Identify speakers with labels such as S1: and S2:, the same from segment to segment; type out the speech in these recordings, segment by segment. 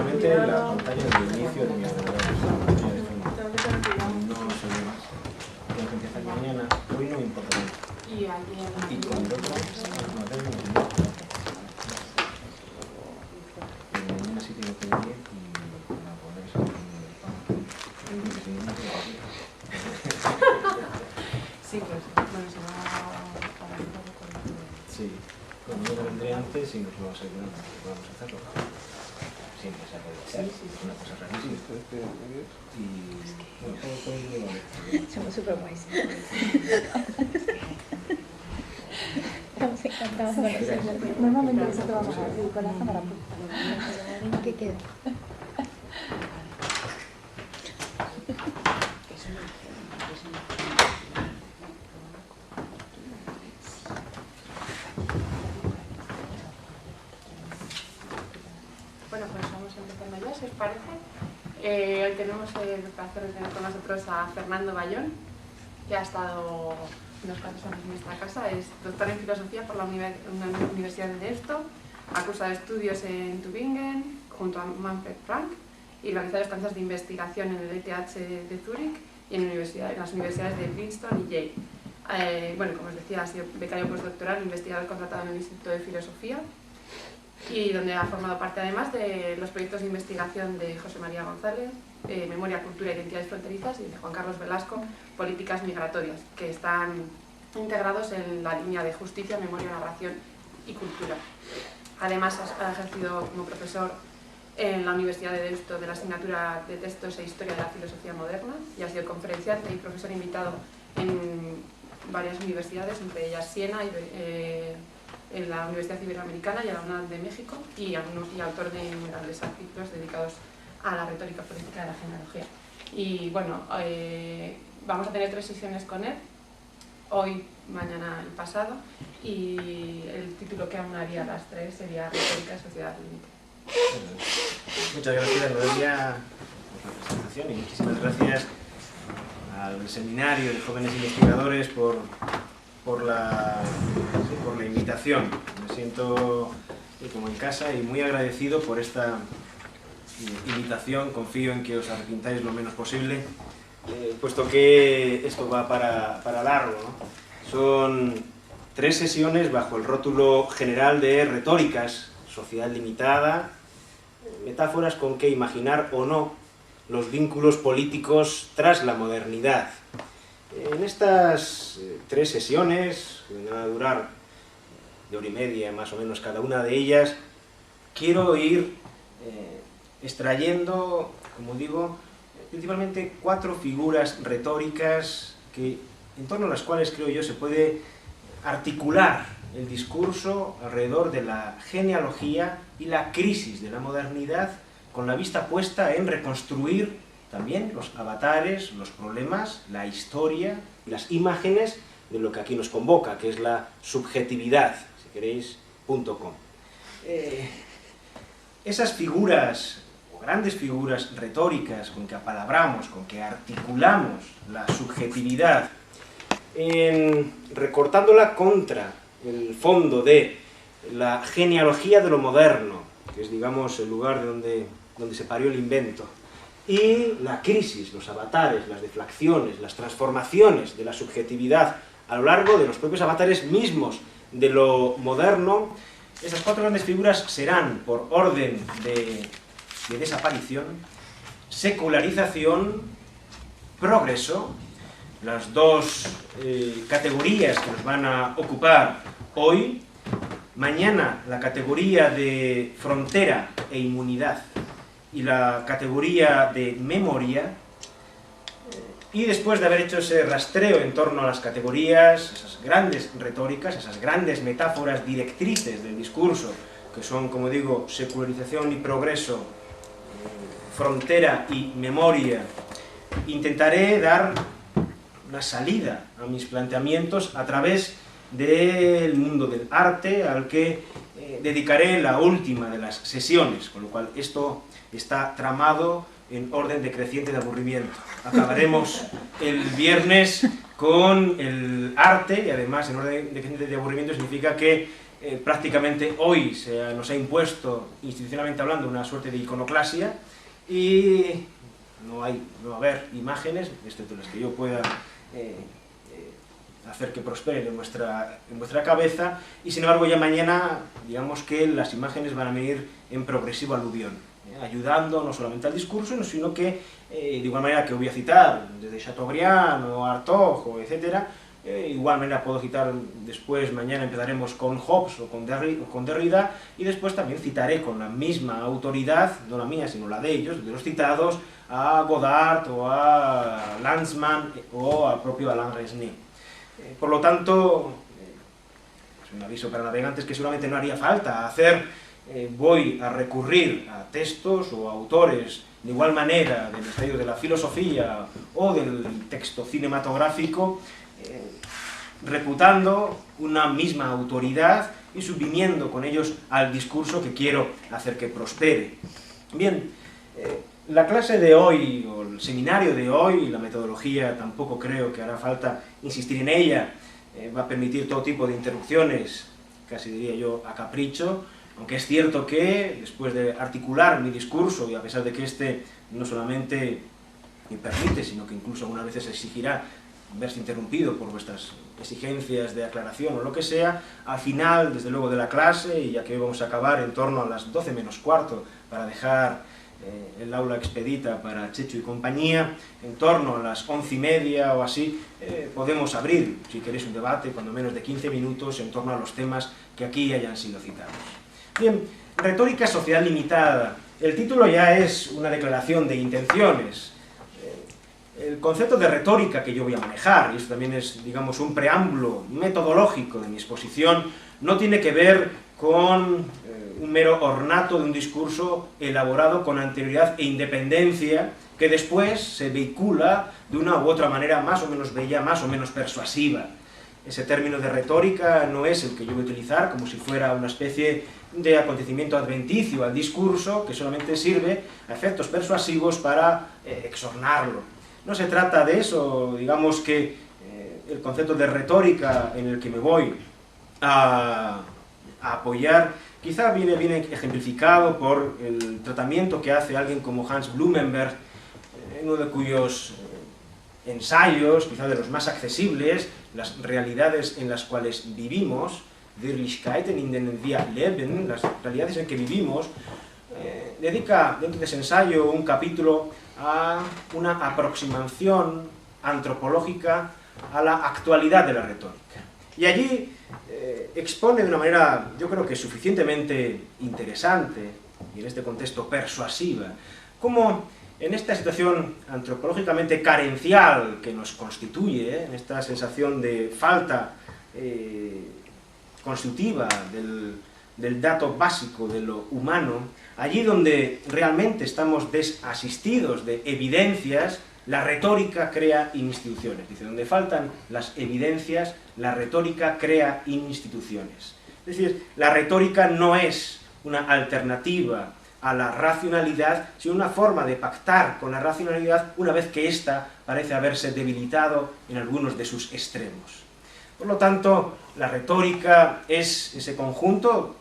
S1: exactamente la pantalla del inicio de mi ordenador. No sé más. Tengo que empezar mañana. Hoy no me importa mucho.
S2: Y ayer.
S1: Y con el otro, no tengo ni idea. Pero mañana sí tengo que venir y para poder salir del pan.
S2: Sí, pues bueno, se va para el con.
S1: Sí. Bueno, yo vendré antes y nos lo aseguramos que podamos hacerlo. Siempre se ha podido hacer.
S2: Sí.
S1: Es una cosa rarísima. Y bueno, todo el vale.
S3: Somos súper guays. Estamos encantados con eso.
S4: Normalmente nosotros vamos a ir con la cámara.
S3: ¿Qué queda?
S2: Bueno, pues vamos empezando ya, si os parece. Hoy tenemos el placer de tener con nosotros a Fernando Bayón, que ha estado unos cuantos años en nuestra casa. Es doctor en filosofía por la Universidad de Deusto, ha cursado estudios en Tübingen junto a Manfred Frank y realizado estancias de investigación en el ETH de Zúrich y en las universidades de Princeton y Yale. Bueno, como os decía, ha sido becario postdoctoral, investigador contratado en el Instituto de Filosofía, y donde ha formado parte además de los proyectos de investigación de José María González, Memoria, Cultura e Identidades Fronterizas, y de Juan Carlos Velasco, Políticas Migratorias, que están integrados en la línea de justicia, memoria, narración y cultura. Además ha ejercido como profesor en la Universidad de Deusto de la asignatura de Textos e Historia de la Filosofía Moderna, y ha sido conferenciante y profesor invitado en varias universidades, entre ellas Siena y en la Universidad Iberoamericana y a la UNAM de México, y autor de innumerables artículos dedicados a la retórica política de la genealogía. Y bueno, vamos a tener 3 sesiones con él, hoy, mañana y pasado, y el título que aunaría las 3 sería Retórica y Sociedad Límite.
S1: Muchas gracias, Noelia, por la presentación, y muchísimas gracias al Seminario de Jóvenes Investigadores por la invitación. Me siento como en casa y muy agradecido por esta invitación. Confío en que os arrepintáis lo menos posible, puesto que esto va para largo, ¿no? Son 3 sesiones bajo el rótulo general de retóricas, sociedad limitada, metáforas con que imaginar o no los vínculos políticos tras la modernidad. En estas 3 sesiones, que van a durar de hora y media más o menos cada una de ellas, quiero ir extrayendo, como digo, principalmente 4 figuras retóricas en torno a las cuales creo yo se puede articular el discurso alrededor de la genealogía y la crisis de la modernidad, con la vista puesta en reconstruir también los avatares, los problemas, la historia y las imágenes de lo que aquí nos convoca, que es la subjetividad, si queréis, .com. Esas figuras, o grandes figuras retóricas con que apalabramos, con que articulamos la subjetividad, recortándola contra el fondo de la genealogía de lo moderno, que es, digamos, el lugar de donde se parió el invento, y la crisis, los avatares, las deflaciones, las transformaciones de la subjetividad a lo largo de los propios avatares mismos de lo moderno. Esas 4 grandes figuras serán, por orden de desaparición, secularización, progreso, las 2 categorías que nos van a ocupar hoy. Mañana la categoría de frontera e inmunidad y la categoría de memoria, y después de haber hecho ese rastreo en torno a las categorías, esas grandes retóricas, esas grandes metáforas directrices del discurso, que son, como digo, secularización y progreso, frontera y memoria, intentaré dar una salida a mis planteamientos a través del mundo del arte, al que dedicaré la última de las sesiones, con lo cual esto está tramado en orden decreciente de aburrimiento. Acabaremos el viernes con el arte, y además en orden decreciente de aburrimiento significa que prácticamente hoy nos ha impuesto, institucionalmente hablando, una suerte de iconoclasia, y no va a haber imágenes, excepto las que yo pueda hacer que prosperen en vuestra cabeza, y sin embargo ya mañana, digamos que las imágenes van a venir en progresivo aluvión, ayudando no solamente al discurso, sino que, de igual manera que voy a citar, desde Chateaubriand o Artaud, o etcétera, igual manera puedo citar después, mañana empezaremos con Hobbes o con Derrida, y después también citaré con la misma autoridad, no la mía sino la de ellos, de los citados, a Godard o a Lanzmann o al propio Alain Resnais. Por lo tanto, es un aviso para navegantes que seguramente no haría falta hacer, voy a recurrir a textos o autores de igual manera del estadio de la filosofía o del texto cinematográfico, reputando una misma autoridad y subviniendo con ellos al discurso que quiero hacer que prospere. Bien, la clase de hoy, o el seminario de hoy, la metodología tampoco creo que hará falta insistir en ella, va a permitir todo tipo de interrupciones, casi diría yo a capricho, aunque es cierto que después de articular mi discurso, y a pesar de que este no solamente me permite, sino que incluso algunas veces exigirá verse interrumpido por vuestras exigencias de aclaración o lo que sea, al final, desde luego, de la clase, y ya que hoy vamos a acabar en torno a las 12 menos cuarto para dejar el aula expedita para Chechu y compañía, en torno a las 11:30 o así, podemos abrir, si queréis, un debate, cuando menos de 15 minutos, en torno a los temas que aquí hayan sido citados. Bien, retórica social limitada. El título ya es una declaración de intenciones. El concepto de retórica que yo voy a manejar, y esto también es, digamos, un preámbulo metodológico de mi exposición, no tiene que ver con un mero ornato de un discurso elaborado con anterioridad e independencia, que después se vehicula de una u otra manera más o menos bella, más o menos persuasiva. Ese término de retórica no es el que yo voy a utilizar como si fuera una especie de acontecimiento adventicio al discurso, que solamente sirve a efectos persuasivos para exornarlo. No se trata de eso, digamos que el concepto de retórica en el que me voy a apoyar, quizá viene ejemplificado por el tratamiento que hace alguien como Hans Blumenberg, uno de cuyos ensayos, quizá de los más accesibles, las realidades en las cuales vivimos, Wirklichkeiten in denen wir leben, las realidades en que vivimos, dedica dentro de ese ensayo un capítulo a una aproximación antropológica a la actualidad de la retórica. Y allí expone de una manera, yo creo que suficientemente interesante, y en este contexto persuasiva, cómo en esta situación antropológicamente carencial que nos constituye, en esta sensación de falta constitutiva del dato básico de lo humano, allí donde realmente estamos desasistidos de evidencias, la retórica crea instituciones. Dice, donde faltan las evidencias, la retórica crea instituciones. Es decir, la retórica no es una alternativa a la racionalidad, sino una forma de pactar con la racionalidad una vez que ésta parece haberse debilitado en algunos de sus extremos. Por lo tanto, la retórica es ese conjunto,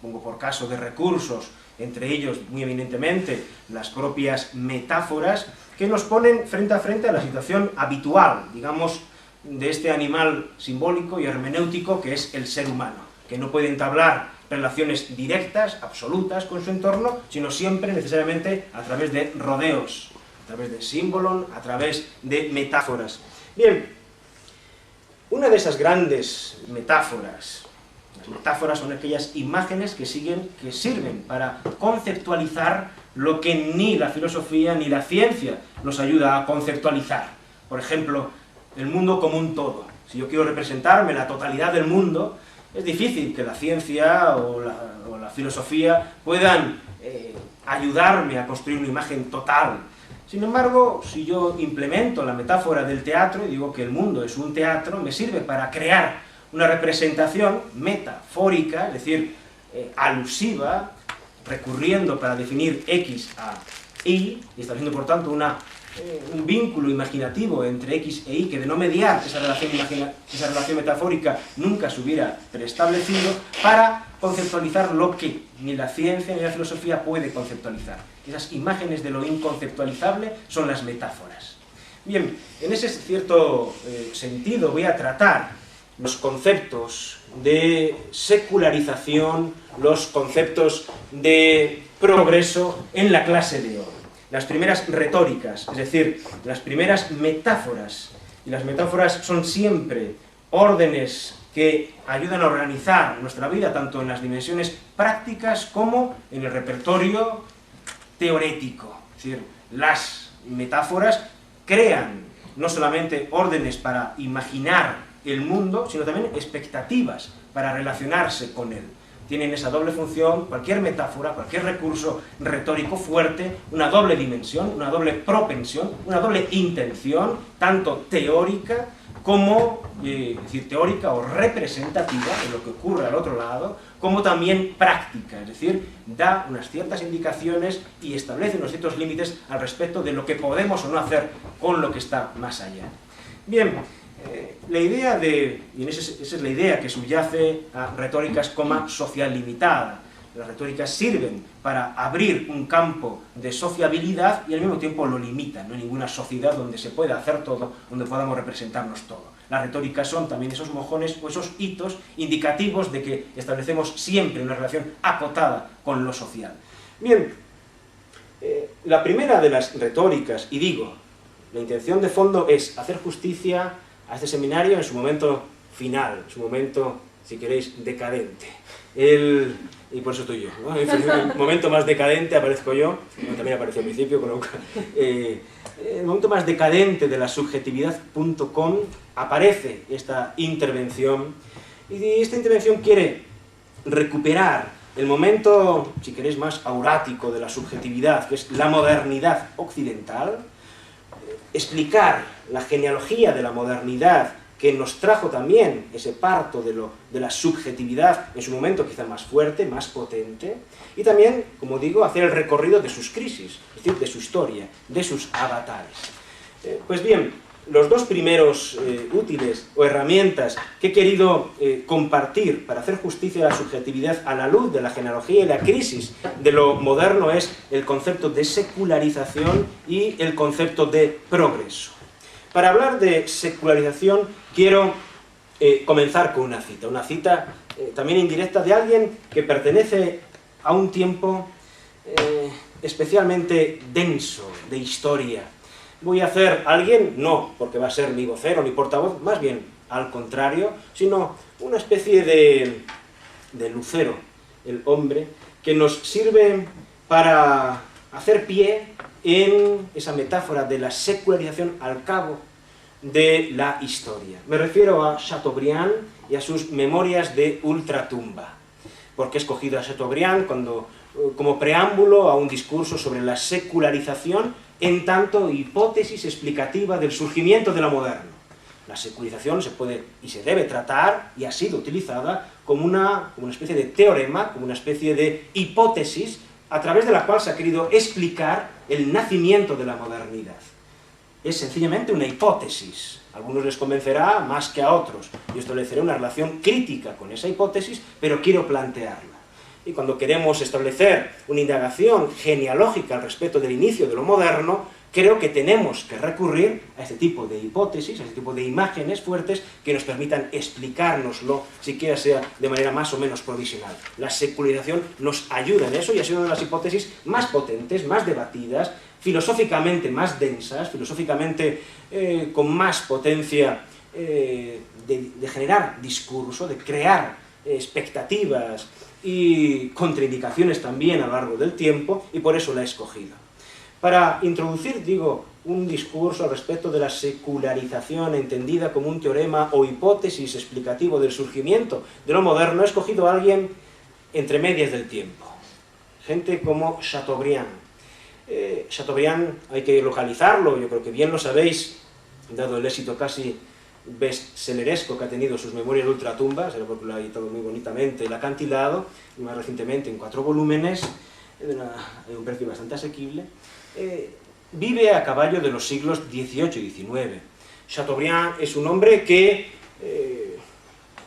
S1: pongo por caso, de recursos, entre ellos, muy evidentemente, las propias metáforas, que nos ponen frente a frente a la situación habitual, digamos, de este animal simbólico y hermenéutico que es el ser humano, que no puede entablar relaciones directas, absolutas con su entorno, sino siempre, necesariamente, a través de rodeos, a través de símbolos, a través de metáforas. Bien, una de esas grandes metáforas, las metáforas son aquellas imágenes que sirven para conceptualizar lo que ni la filosofía ni la ciencia nos ayuda a conceptualizar. Por ejemplo, el mundo como un todo. Si yo quiero representarme la totalidad del mundo, es difícil que la ciencia o la filosofía puedan ayudarme a construir una imagen total. Sin embargo, si yo implemento la metáfora del teatro y digo que el mundo es un teatro, me sirve para crear una representación metafórica, es decir, alusiva, recurriendo para definir X a Y, y estableciendo por tanto una un vínculo imaginativo entre X e Y, que de no mediar esa relación metafórica nunca se hubiera preestablecido, para conceptualizar lo que ni la ciencia ni la filosofía puede conceptualizar. Esas imágenes de lo inconceptualizable son las metáforas. Bien, en ese cierto sentido voy a tratar los conceptos de secularización, los conceptos de progreso en la clase de hoy. Las primeras retóricas, es decir, las primeras metáforas. Y las metáforas son siempre órdenes que ayudan a organizar nuestra vida, tanto en las dimensiones prácticas como en el repertorio teorético. Es decir, las metáforas crean no solamente órdenes para imaginar el mundo, sino también expectativas para relacionarse con él. Tienen esa doble función, cualquier metáfora, cualquier recurso retórico fuerte, una doble dimensión, una doble propensión, una doble intención, tanto teórica como, es decir, teórica o representativa de lo que ocurre al otro lado, como también práctica, es decir, da unas ciertas indicaciones y establece unos ciertos límites al respecto de lo que podemos o no hacer con lo que está más allá. Bien, la idea y esa es la idea que subyace a retóricas social limitada. Las retóricas sirven para abrir un campo de sociabilidad y al mismo tiempo lo limitan. No hay ninguna sociedad donde se pueda hacer todo, donde podamos representarnos todo. Las retóricas son también esos mojones o esos hitos indicativos de que establecemos siempre una relación acotada con lo social. Bien, la primera de las retóricas, y digo, la intención de fondo es hacer justicia a este seminario en su momento final, en su momento, si queréis, decadente. Y por eso estoy yo, ¿no? En el momento más decadente aparezco yo, también apareció al principio, con el momento más decadente de la subjetividad.com aparece esta intervención, y esta intervención quiere recuperar el momento, si queréis, más aurático de la subjetividad, que es la modernidad occidental, explicar la genealogía de la modernidad que nos trajo también ese parto de la subjetividad en su momento quizá más fuerte, más potente, y también, como digo, hacer el recorrido de sus crisis, es decir, de su historia, de sus avatares. Pues bien, los dos primeros útiles o herramientas que he querido compartir para hacer justicia a la subjetividad a la luz de la genealogía y la crisis de lo moderno es el concepto de secularización y el concepto de progreso. Para hablar de secularización quiero comenzar con una cita también indirecta de alguien que pertenece a un tiempo especialmente denso de historia. Voy a hacer a alguien, no porque va a ser mi vocero ni portavoz, más bien al contrario, sino una especie de lucero, el hombre, que nos sirve para hacer pie en esa metáfora de la secularización al cabo de la historia. Me refiero a Chateaubriand y a sus memorias de ultratumba. ¿Por qué he escogido a Chateaubriand como preámbulo a un discurso sobre la secularización en tanto hipótesis explicativa del surgimiento de lo moderno? La secularización se puede y se debe tratar, y ha sido utilizada, como una especie de teorema, como una especie de hipótesis a través de la cual se ha querido explicar el nacimiento de la modernidad. Es sencillamente una hipótesis. A algunos les convencerá más que a otros. Yo estableceré una relación crítica con esa hipótesis, pero quiero plantearla. Y cuando queremos establecer una indagación genealógica al respecto del inicio de lo moderno, creo que tenemos que recurrir a este tipo de hipótesis, a este tipo de imágenes fuertes que nos permitan explicárnoslo, siquiera sea de manera más o menos provisional. La secularización nos ayuda en eso y ha sido una de las hipótesis más potentes, más debatidas, filosóficamente más densas, filosóficamente con más potencia de generar discurso, de crear expectativas y contraindicaciones también a lo largo del tiempo, y por eso la he escogido. Para introducir, digo, un discurso al respecto de la secularización entendida como un teorema o hipótesis explicativo del surgimiento de lo moderno, he escogido a alguien entre medias del tiempo. Gente como Chateaubriand. Chateaubriand hay que localizarlo, yo creo que bien lo sabéis, dado el éxito casi bestselleresco que ha tenido sus memorias de ultratumba, será porque lo ha editado muy bonitamente El acantilado, y más recientemente en 4 volúmenes, de un precio bastante asequible. vive a caballo de los siglos XVIII y XIX. Chateaubriand es un hombre que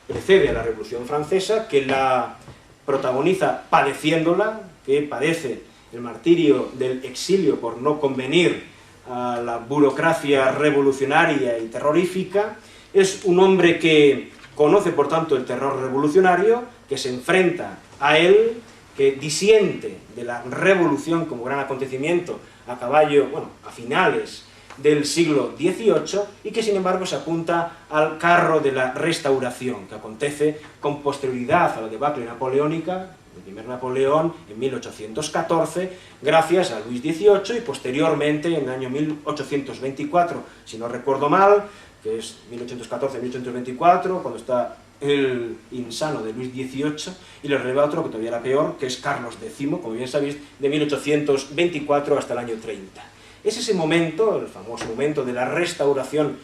S1: precede a la Revolución Francesa, que la protagoniza padeciéndola, que padece el martirio del exilio por no convenir a la burocracia revolucionaria y terrorífica. Es un hombre que conoce, por tanto, el terror revolucionario, que se enfrenta a él, que disiente de la revolución como gran acontecimiento a caballo, bueno, a finales del siglo XVIII, y que sin embargo se apunta al carro de la restauración, que acontece con posterioridad a la debacle napoleónica, el primer Napoleón, en 1814, gracias a Luis XVIII, y posteriormente, en el año 1824, si no recuerdo mal, que es 1814-1824, cuando está el insano de Luis XVIII, y le revela otro que todavía era peor, que es Carlos X, como bien sabéis, de 1824 hasta el año 30. Es ese momento, el famoso momento de la restauración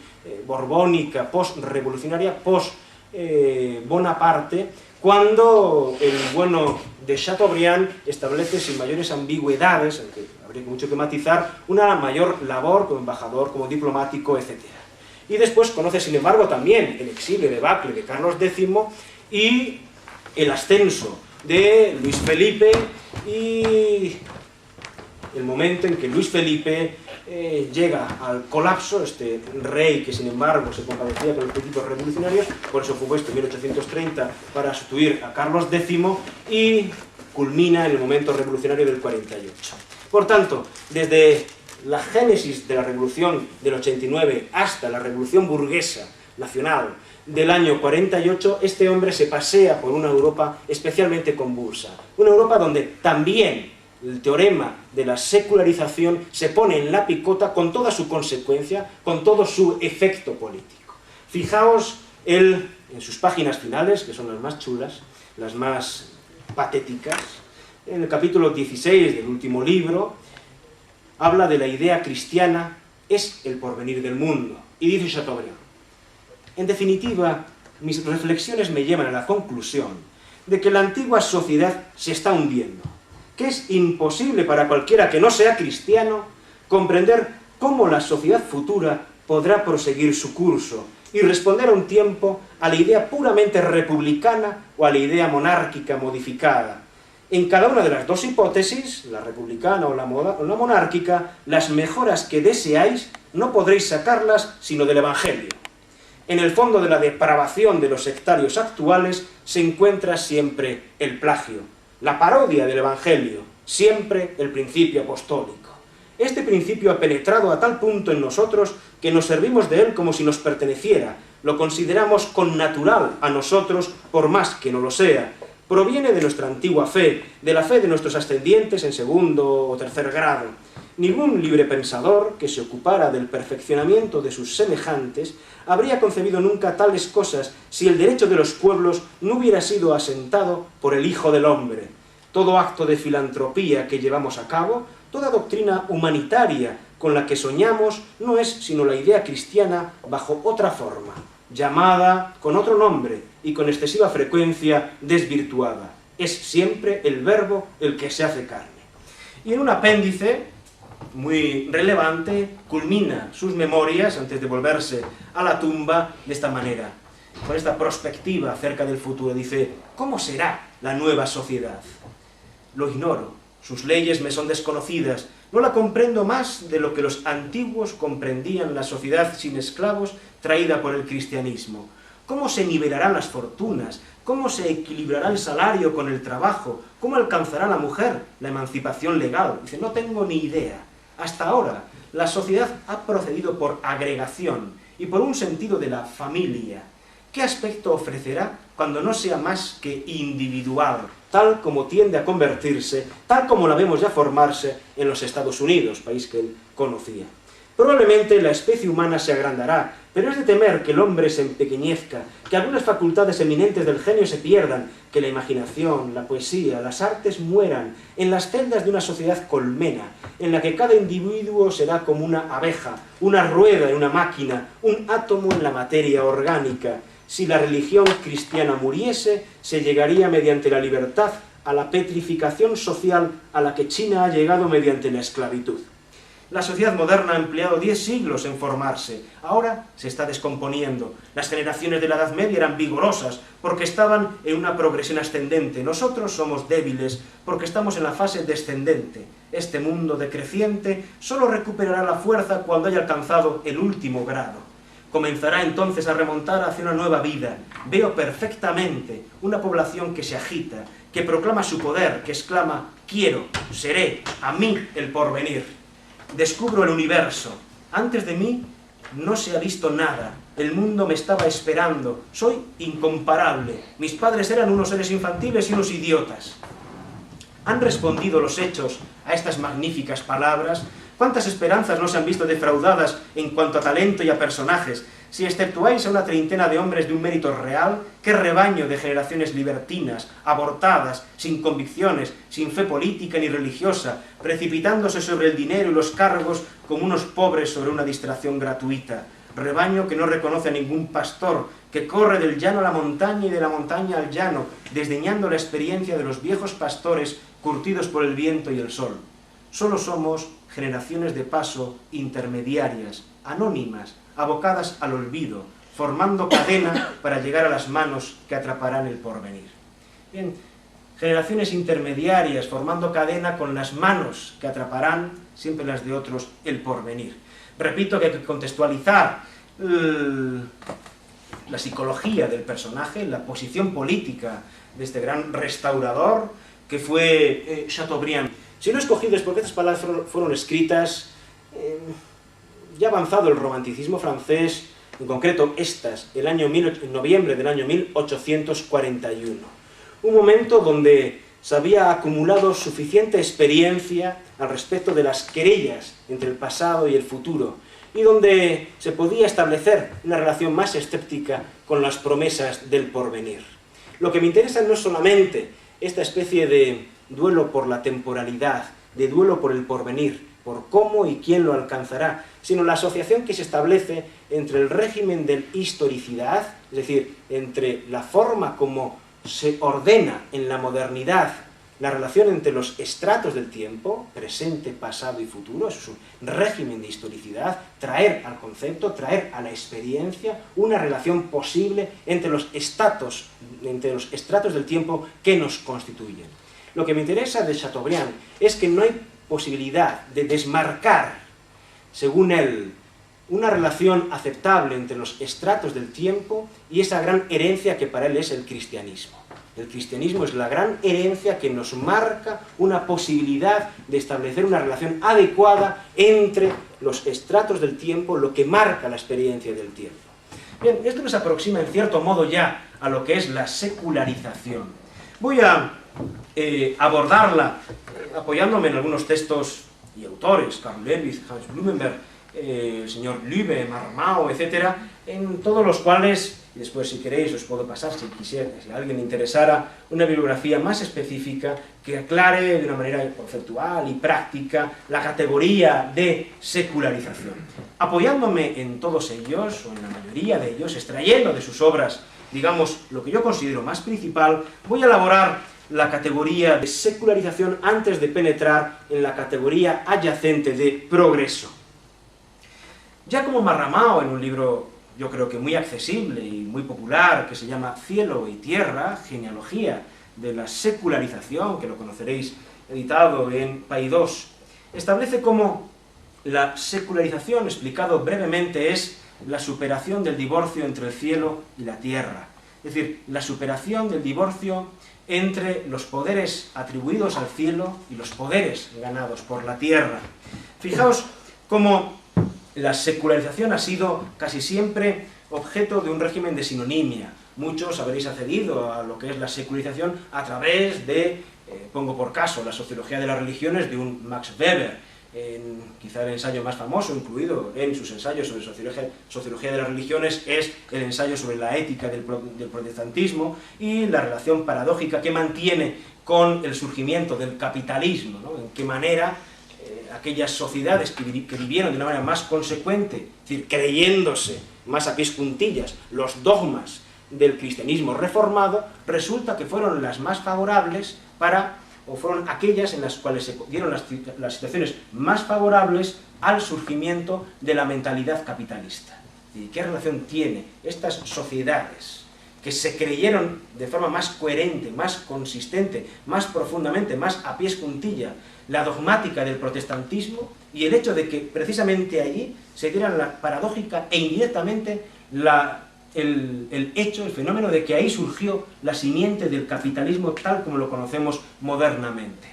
S1: borbónica, post-revolucionaria, post-Bonaparte, cuando el bueno de Chateaubriand establece sin mayores ambigüedades, aunque habría mucho que matizar, una mayor labor como embajador, como diplomático, etc. Y después conoce, sin embargo, también el exilio debacle de Carlos X y el ascenso de Luis Felipe y el momento en que Luis Felipe llega al colapso, este rey que sin embargo se compadecía con los principios revolucionarios, por eso fue puesto en 1830 para sustituir a Carlos X, y culmina en el momento revolucionario del 48. Por tanto, desde la génesis de la revolución del 89 hasta la revolución burguesa nacional del año 48, este hombre se pasea por una Europa especialmente convulsa, una Europa donde también el teorema de la secularización se pone en la picota con toda su consecuencia, con todo su efecto político. Fijaos él en sus páginas finales, que son las más chulas, las más patéticas. En el capítulo 16 del último libro habla de la idea cristiana es el porvenir del mundo, y dice Chateaubriand: en definitiva, mis reflexiones me llevan a la conclusión de que la antigua sociedad se está hundiendo, que es imposible para cualquiera que no sea cristiano comprender cómo la sociedad futura podrá proseguir su curso y responder a un tiempo a la idea puramente republicana o a la idea monárquica modificada. En cada una de las dos hipótesis, la republicana o la monárquica, las mejoras que deseáis no podréis sacarlas sino del Evangelio. En el fondo de la depravación de los sectarios actuales se encuentra siempre el plagio, la parodia del Evangelio, siempre el principio apostólico. Este principio ha penetrado a tal punto en nosotros que nos servimos de él como si nos perteneciera, lo consideramos connatural a nosotros por más que no lo sea. Proviene de nuestra antigua fe, de la fe de nuestros ascendientes en segundo o tercer grado. Ningún libre pensador que se ocupara del perfeccionamiento de sus semejantes habría concebido nunca tales cosas si el derecho de los pueblos no hubiera sido asentado por el Hijo del Hombre. Todo acto de filantropía que llevamos a cabo, toda doctrina humanitaria con la que soñamos, no es sino la idea cristiana bajo otra forma, llamada con otro nombre y con excesiva frecuencia desvirtuada. Es siempre el verbo el que se hace carne. Y en un apéndice muy relevante, culmina sus memorias, antes de volverse a la tumba, de esta manera, con esta perspectiva acerca del futuro. Dice: ¿cómo será la nueva sociedad? Lo ignoro, sus leyes me son desconocidas, no la comprendo más de lo que los antiguos comprendían la sociedad sin esclavos traída por el cristianismo. ¿Cómo se nivelarán las fortunas? ¿Cómo se equilibrará el salario con el trabajo? ¿Cómo alcanzará la mujer la emancipación legal? Dice: no tengo ni idea. Hasta ahora, la sociedad ha procedido por agregación y por un sentido de la familia. ¿Qué aspecto ofrecerá cuando no sea más que individual, tal como tiende a convertirse, tal como la vemos ya formarse en los Estados Unidos, país que él conocía? Probablemente la especie humana se agrandará, pero es de temer que el hombre se empequeñezca, que algunas facultades eminentes del genio se pierdan, que la imaginación, la poesía, las artes mueran en las celdas de una sociedad colmena, en la que cada individuo será como una abeja, una rueda en una máquina, un átomo en la materia orgánica. Si la religión cristiana muriese, se llegaría mediante la libertad a la petrificación social a la que China ha llegado mediante la esclavitud. La sociedad moderna ha empleado 10 siglos en formarse, ahora se está descomponiendo. Las generaciones de la Edad Media eran vigorosas porque estaban en una progresión ascendente. Nosotros somos débiles porque estamos en la fase descendente. Este mundo decreciente solo recuperará la fuerza cuando haya alcanzado el último grado. Comenzará entonces a remontar hacia una nueva vida. Veo perfectamente una población que se agita, que proclama su poder, que exclama: quiero, seré, a mí el porvenir. Descubro el universo. Antes de mí no se ha visto nada. El mundo me estaba esperando. Soy incomparable. Mis padres eran unos seres infantiles y unos idiotas. ¿Han respondido los hechos a estas magníficas palabras? ¿Cuántas esperanzas no se han visto defraudadas en cuanto a talento y a personajes? Si exceptuáis a una treintena de hombres de un mérito real, qué rebaño de generaciones libertinas, abortadas, sin convicciones, sin fe política ni religiosa, precipitándose sobre el dinero y los cargos como unos pobres sobre una distracción gratuita. Rebaño que no reconoce a ningún pastor, que corre del llano a la montaña y de la montaña al llano, desdeñando la experiencia de los viejos pastores curtidos por el viento y el sol. Solo somos generaciones de paso intermediarias, anónimas, abocadas al olvido, formando cadena para llegar a las manos que atraparán el porvenir. Bien, generaciones intermediarias, formando cadena con las manos que atraparán, siempre las de otros, el porvenir. Repito que hay que contextualizar la psicología del personaje, la posición política de este gran restaurador que fue Chateaubriand. Si lo he escogido es porque estas palabras fueron escritas ya avanzado el romanticismo francés, en concreto estas, en noviembre del año 1841. Un momento donde se había acumulado suficiente experiencia al respecto de las querellas entre el pasado y el futuro, y donde se podía establecer una relación más escéptica con las promesas del porvenir. Lo que me interesa no es solamente esta especie de duelo por la temporalidad, de duelo por el porvenir, por cómo y quién lo alcanzará, sino la asociación que se establece entre el régimen de historicidad, es decir, entre la forma como se ordena en la modernidad la relación entre los estratos del tiempo, presente, pasado y futuro, eso es un régimen de historicidad, traer al concepto, traer a la experiencia una relación posible entre los estratos del tiempo que nos constituyen. Lo que me interesa de Chateaubriand es que no hay posibilidad de desmarcar, según él, una relación aceptable entre los estratos del tiempo y esa gran herencia que para él es el cristianismo. El cristianismo es la gran herencia que nos marca una posibilidad de establecer una relación adecuada entre los estratos del tiempo, lo que marca la experiencia del tiempo. Bien, esto nos aproxima en cierto modo ya a lo que es la secularización. Voy a abordarla apoyándome en algunos textos y autores, Karl Lewis, Hans Blumenberg, el señor Lübbe, Marmao, etc., en todos los cuales, y después si queréis os puedo pasar, si a alguien le interesara, una bibliografía más específica que aclare de una manera conceptual y práctica la categoría de secularización. Apoyándome en todos ellos, o en la mayoría de ellos, extrayendo de sus obras, digamos, lo que yo considero más principal, voy a elaborar la categoría de secularización antes de penetrar en la categoría adyacente de progreso. Ya como Marmao, en un libro yo creo que muy accesible y muy popular, que se llama Cielo y Tierra, genealogía de la secularización, que lo conoceréis editado en Paidós, establece cómo la secularización, explicado brevemente, es la superación del divorcio entre el cielo y la tierra. Es decir, la superación del divorcio entre los poderes atribuidos al cielo y los poderes ganados por la tierra. Fijaos cómo la secularización ha sido casi siempre objeto de un régimen de sinonimia. Muchos habréis accedido a lo que es la secularización a través de, pongo por caso, la sociología de las religiones de un Max Weber, quizá el ensayo más famoso, incluido en sus ensayos sobre sociología de las religiones, es el ensayo sobre la ética del protestantismo y la relación paradójica que mantiene con el surgimiento del capitalismo, ¿no? En qué manera aquellas sociedades que vivieron de una manera más consecuente, es decir, creyéndose más a pies juntillas los dogmas del cristianismo reformado, resulta que fueron las más favorables para o fueron aquellas en las cuales se dieron las situaciones más favorables al surgimiento de la mentalidad capitalista. ¿Y qué relación tiene estas sociedades que se creyeron de forma más coherente, más consistente, más profundamente, más a pies juntilla, la dogmática del protestantismo y el hecho de que precisamente allí se dieran la paradójica e indirectamente el hecho, el fenómeno de que ahí surgió la simiente del capitalismo tal como lo conocemos modernamente?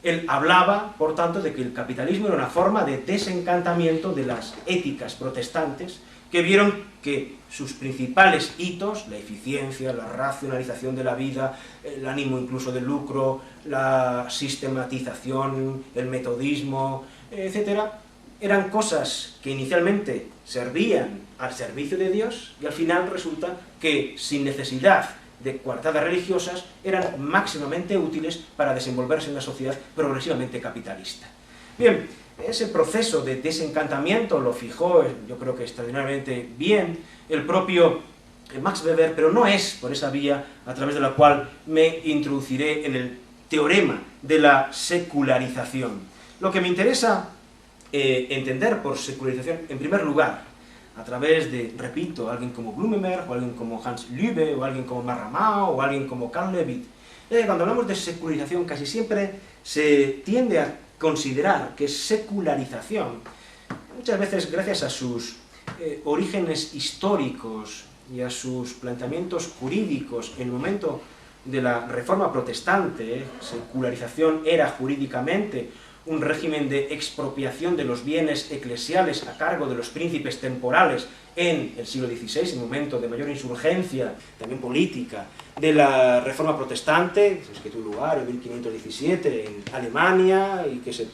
S1: Él hablaba, por tanto, de que el capitalismo era una forma de desencantamiento de las éticas protestantes, que vieron que sus principales hitos, la eficiencia, la racionalización de la vida, el ánimo incluso del lucro, la sistematización, el metodismo, etc., eran cosas que inicialmente servían al servicio de Dios y al final resulta que sin necesidad de coartadas religiosas eran máximamente útiles para desenvolverse en la sociedad progresivamente capitalista. Bien, ese proceso de desencantamiento lo fijó, yo creo que extraordinariamente bien, el propio Max Weber, pero no es por esa vía a través de la cual me introduciré en el teorema de la secularización. Lo que me interesa entender por secularización, en primer lugar, a través de, repito, alguien como Blumenberg, o alguien como Hans Lübbe, o alguien como Marramao, o alguien como Karl Levitt, cuando hablamos de secularización casi siempre se tiende a considerar que secularización, muchas veces gracias a sus orígenes históricos y a sus planteamientos jurídicos en el momento de la Reforma Protestante, secularización era jurídicamente un régimen de expropiación de los bienes eclesiales a cargo de los príncipes temporales en el siglo XVI, en un momento de mayor insurgencia, también política, de la Reforma Protestante, que tuvo lugar en 1517 en Alemania y que se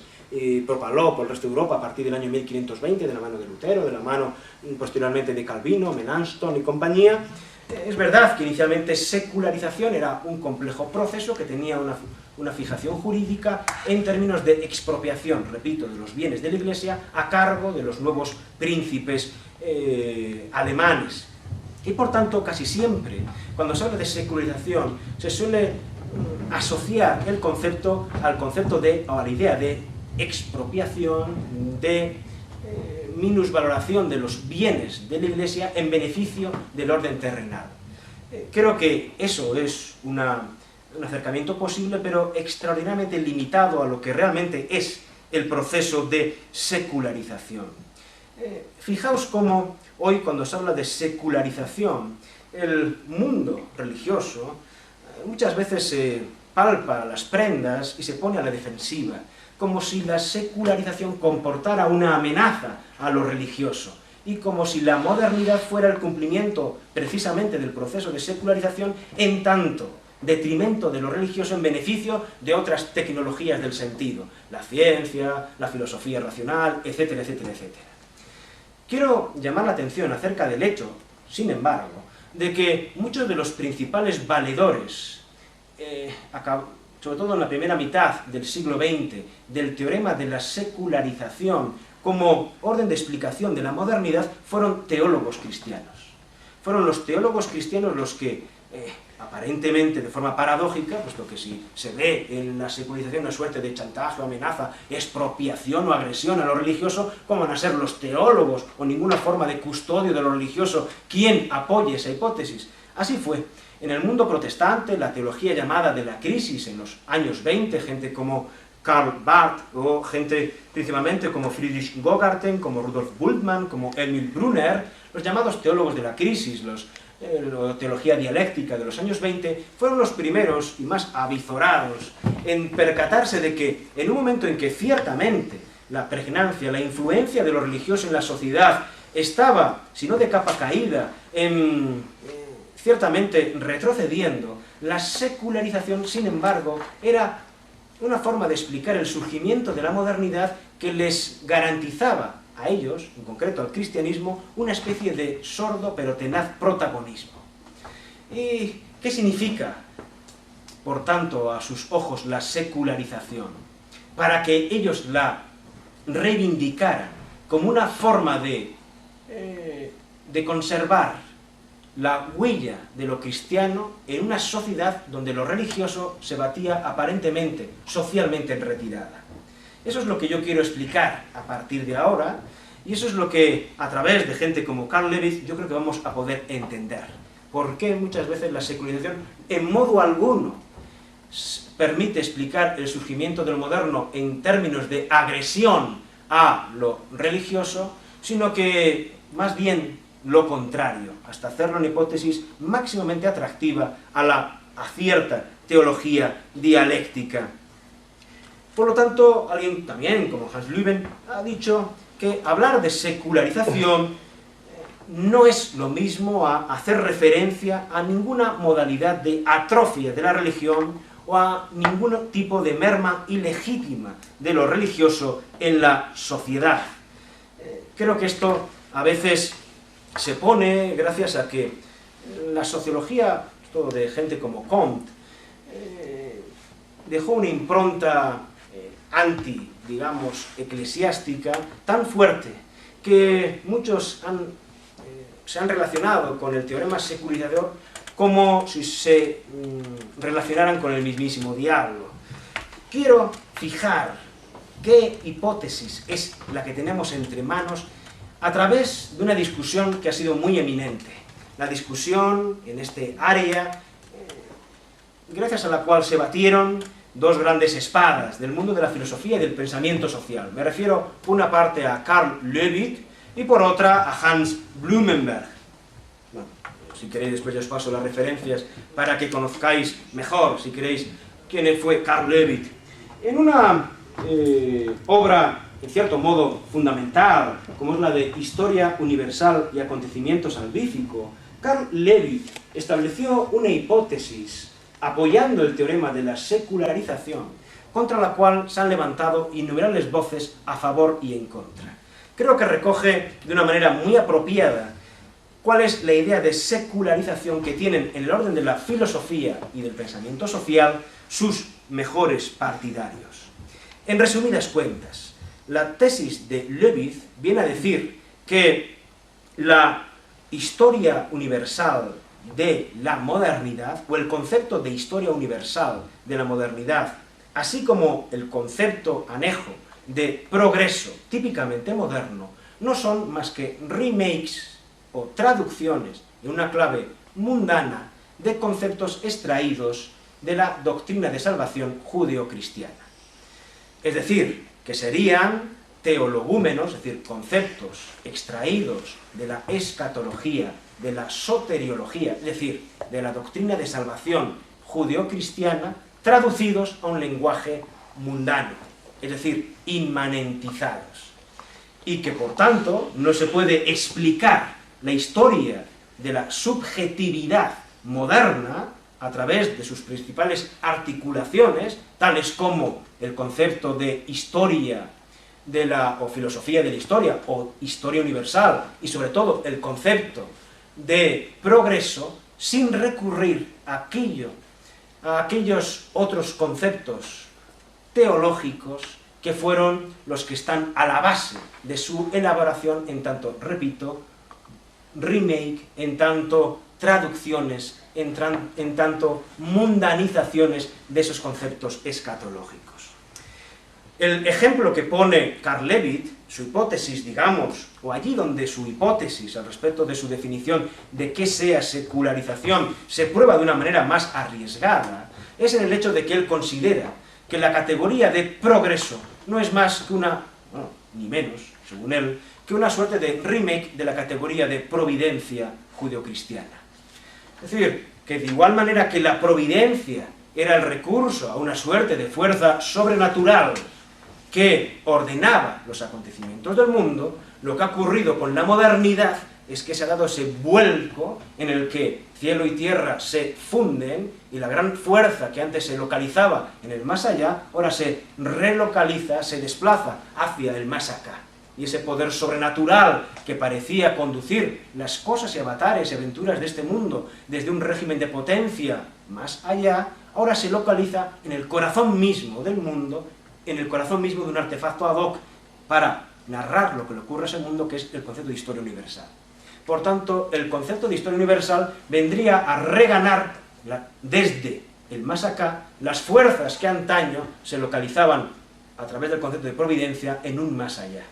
S1: propaló por el resto de Europa a partir del año 1520 de la mano de Lutero, de la mano posteriormente de Calvino, Melanchthon y compañía. Es verdad que inicialmente secularización era un complejo proceso que tenía una fijación jurídica en términos de expropiación, repito, de los bienes de la Iglesia a cargo de los nuevos príncipes alemanes. Y por tanto, casi siempre, cuando se habla de secularización, se suele asociar el concepto al concepto o a la idea de expropiación, de minusvaloración de los bienes de la Iglesia en beneficio del orden terrenal. Creo que eso es un acercamiento posible, pero extraordinariamente limitado a lo que realmente es el proceso de secularización. Fijaos cómo hoy, cuando se habla de secularización, el mundo religioso muchas veces se palpa las prendas y se pone a la defensiva, como si la secularización comportara una amenaza a lo religioso, y como si la modernidad fuera el cumplimiento precisamente del proceso de secularización en tanto detrimento de lo religioso en beneficio de otras tecnologías del sentido, la ciencia, la filosofía racional, etcétera, etcétera, etcétera. Quiero llamar la atención acerca del hecho, sin embargo, de que muchos de los principales valedores, sobre todo en la primera mitad del siglo XX, del teorema de la secularización como orden de explicación de la modernidad, fueron teólogos cristianos. Fueron los teólogos cristianos los que, aparentemente de forma paradójica, puesto que si se ve en la secularización una suerte de chantaje o amenaza, expropiación o agresión a lo religioso, ¿cómo van a ser los teólogos o ninguna forma de custodio de lo religioso quien apoye esa hipótesis? Así fue. En el mundo protestante, la teología llamada de la crisis en los años 20, gente como Karl Barth, o gente principalmente como Friedrich Gogarten, como Rudolf Bultmann, como Emil Brunner, los llamados teólogos de la crisis, la teología dialéctica de los años 20, fueron los primeros y más avizorados en percatarse de que en un momento en que ciertamente la pregnancia, la influencia de lo religioso en la sociedad estaba, si no de capa caída, ciertamente retrocediendo, la secularización, sin embargo, era una forma de explicar el surgimiento de la modernidad que les garantizaba a ellos, en concreto al cristianismo, una especie de sordo pero tenaz protagonismo. ¿Y qué significa, por tanto, a sus ojos la secularización? Para que ellos la reivindicaran como una forma de conservar la huella de lo cristiano en una sociedad donde lo religioso se batía aparentemente, socialmente en retirada. Eso es lo que yo quiero explicar a partir de ahora, y eso es lo que, a través de gente como Carl Lewis, yo creo que vamos a poder entender. ¿Por qué muchas veces la secularización, en modo alguno, permite explicar el surgimiento del moderno en términos de agresión a lo religioso, sino que, más bien, lo contrario, hasta hacerlo una hipótesis máximamente atractiva a cierta teología dialéctica? Por lo tanto, alguien también, como Hans Lübben, ha dicho que hablar de secularización no es lo mismo a hacer referencia a ninguna modalidad de atrofia de la religión o a ningún tipo de merma ilegítima de lo religioso en la sociedad. Creo que esto a veces se pone gracias a que la sociología, todo de gente como Comte, dejó una impronta digamos, eclesiástica tan fuerte que muchos se han relacionado con el teorema secularizador como si se relacionaran con el mismísimo diablo. Quiero fijar qué hipótesis es la que tenemos entre manos a través de una discusión que ha sido muy eminente. La discusión en este área, gracias a la cual se batieron dos grandes espadas del mundo de la filosofía y del pensamiento social. Me refiero por una parte a Carl Lewis y por otra a Hans Blumenberg. Bueno, si queréis después ya os paso las referencias para que conozcáis mejor, si queréis, quién fue Carl Lewis. En una obra, en cierto modo, fundamental, como es la de Historia Universal y Acontecimiento Salvífico, Carl Lewis estableció una hipótesis apoyando el teorema de la secularización, contra la cual se han levantado innumerables voces a favor y en contra. Creo que recoge de una manera muy apropiada cuál es la idea de secularización que tienen en el orden de la filosofía y del pensamiento social sus mejores partidarios. En resumidas cuentas, la tesis de Lewis viene a decir que la historia universal de la modernidad, o el concepto de historia universal de la modernidad, así como el concepto anejo de progreso típicamente moderno, no son más que remakes o traducciones en una clave mundana de conceptos extraídos de la doctrina de salvación judeo-cristiana. Es decir, que serían teologúmenos, es decir, conceptos extraídos de la escatología, de la soteriología, es decir, de la doctrina de salvación judeo-cristiana, traducidos a un lenguaje mundano, es decir, inmanentizados. Y que, por tanto, no se puede explicar la historia de la subjetividad moderna a través de sus principales articulaciones, tales como el concepto de historia o filosofía de la historia, o historia universal, y sobre todo el concepto de progreso, sin recurrir a aquellos otros conceptos teológicos que fueron los que están a la base de su elaboración, en tanto, repito, remake, en tanto traducciones, en tanto mundanizaciones de esos conceptos escatológicos. El ejemplo que pone Carl Lewis, su hipótesis, digamos, o allí donde su hipótesis al respecto de su definición de qué sea secularización se prueba de una manera más arriesgada, es en el hecho de que él considera que la categoría de progreso no es más que ni menos, según él, que una suerte de remake de la categoría de providencia judeocristiana. Es decir, que de igual manera que la providencia era el recurso a una suerte de fuerza sobrenatural que ordenaba los acontecimientos del mundo, lo que ha ocurrido con la modernidad es que se ha dado ese vuelco en el que cielo y tierra se funden y la gran fuerza que antes se localizaba en el más allá, ahora se relocaliza, se desplaza hacia el más acá. Y ese poder sobrenatural que parecía conducir las cosas y avatares y aventuras de este mundo desde un régimen de potencia más allá, ahora se localiza en el corazón mismo del mundo, en el corazón mismo de un artefacto ad hoc para narrar lo que le ocurre a ese mundo, que es el concepto de historia universal. Por tanto, el concepto de historia universal vendría a reganar desde el más acá las fuerzas que antaño se localizaban a través del concepto de providencia en un más allá.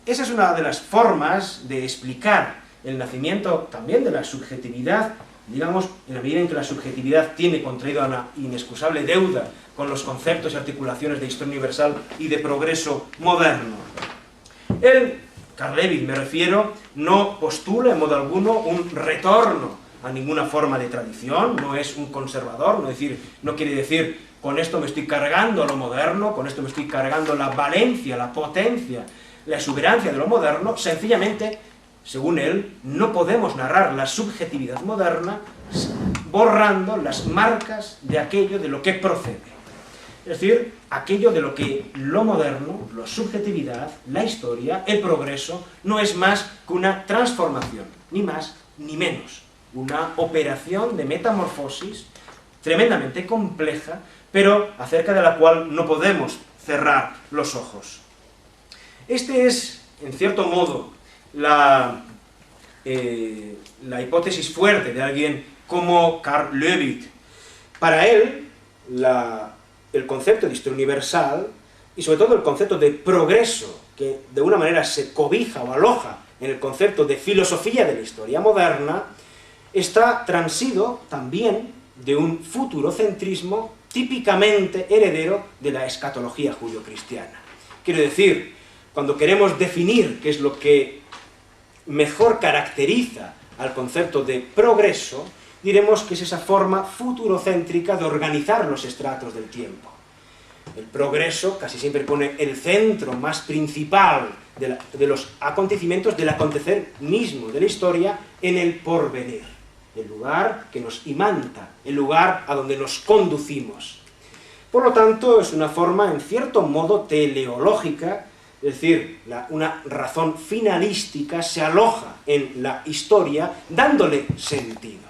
S1: Esa es una de las formas de explicar el nacimiento también de la subjetividad, digamos, en la medida en que la subjetividad tiene contraída una inexcusable deuda con los conceptos y articulaciones de historia universal y de progreso moderno. Carl Lewit, me refiero, no postula en modo alguno un retorno a ninguna forma de tradición, no es un conservador, no quiere decir con esto me estoy cargando lo moderno, con esto me estoy cargando la valencia, la potencia, la exuberancia de lo moderno. Sencillamente, según él, no podemos narrar la subjetividad moderna borrando las marcas de aquello de lo que procede. Es decir, aquello de lo que lo moderno, la subjetividad, la historia, el progreso, no es más que una transformación, ni más ni menos. Una operación de metamorfosis tremendamente compleja, pero acerca de la cual no podemos cerrar los ojos. Este es, en cierto modo, la hipótesis fuerte de alguien como Carl Lewit. Para él, el concepto de historia universal, y sobre todo el concepto de progreso, que de una manera se cobija o aloja en el concepto de filosofía de la historia moderna, está transido también de un futurocentrismo típicamente heredero de la escatología judio-cristiana. Quiero decir, cuando queremos definir qué es lo que mejor caracteriza al concepto de progreso, diremos que es esa forma futurocéntrica de organizar los estratos del tiempo. El progreso casi siempre pone el centro más principal de los acontecimientos, del acontecer mismo de la historia, en el porvenir, el lugar que nos imanta, el lugar a donde nos conducimos. Por lo tanto, es una forma, en cierto modo, teleológica, es decir, una razón finalística se aloja en la historia, dándole sentido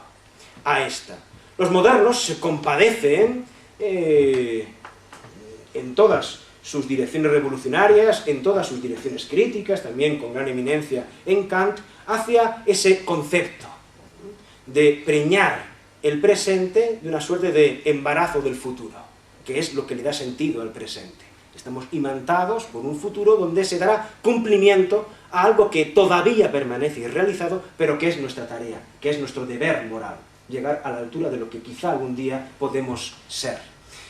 S1: a esta. Los modernos se compadecen en todas sus direcciones revolucionarias, en todas sus direcciones críticas, también con gran eminencia en Kant, hacia ese concepto de preñar el presente de una suerte de embarazo del futuro, que es lo que le da sentido al presente. Estamos imantados por un futuro donde se dará cumplimiento a algo que todavía permanece irrealizado, pero que es nuestra tarea, que es nuestro deber moral, llegar a la altura de lo que quizá algún día podemos ser.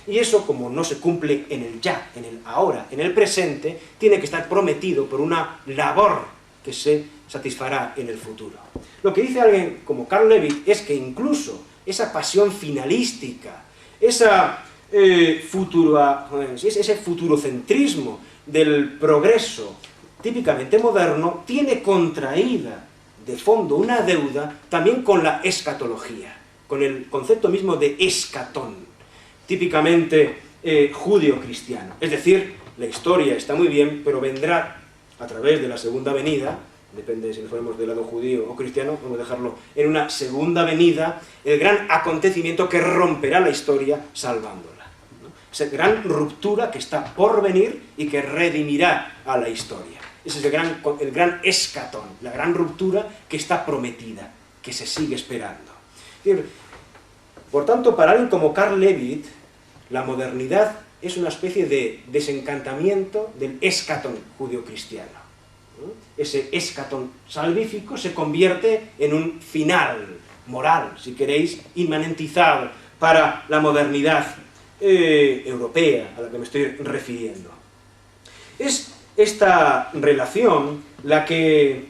S1: Y eso, como no se cumple en el ya, en el ahora, en el presente, tiene que estar prometido por una labor que se satisfará en el futuro. Lo que dice alguien como Carl Lewit es que incluso esa pasión finalística, ese futurocentrismo del progreso típicamente moderno, tiene contraída de fondo una deuda también con la escatología, con el concepto mismo de escatón, típicamente judío-cristiano. Es decir, la historia está muy bien, pero vendrá a través de la segunda venida, depende si nos ponemos del lado judío o cristiano, vamos a dejarlo en una segunda venida, el gran acontecimiento que romperá la historia salvándola, ¿no? Esa gran ruptura que está por venir y que redimirá a la historia. Ese es el gran escatón, la gran ruptura que está prometida, que se sigue esperando. Por tanto, para alguien como Carl Lewit, la modernidad es una especie de desencantamiento del escatón judío-cristiano. Ese escatón salvífico se convierte en un final moral, si queréis, inmanentizado para la modernidad europea a la que me estoy refiriendo. Es esta relación la que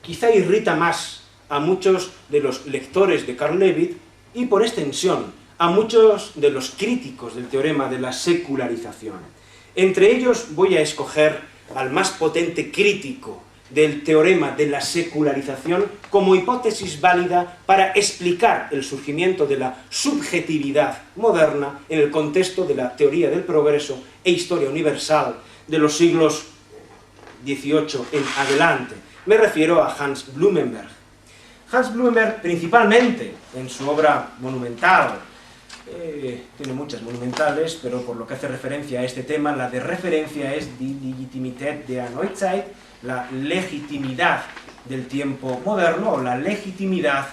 S1: quizá irrita más a muchos de los lectores de Carl Lewit y, por extensión, a muchos de los críticos del teorema de la secularización. Entre ellos voy a escoger al más potente crítico del teorema de la secularización como hipótesis válida para explicar el surgimiento de la subjetividad moderna en el contexto de la teoría del progreso e historia universal de los siglos XVIII en adelante. Me refiero a Hans Blumenberg. Hans Blumenberg, principalmente en su obra monumental, tiene muchas monumentales, pero por lo que hace referencia a este tema, la de referencia es Die Legitimität der Neuzeit, la legitimidad del tiempo moderno o la legitimidad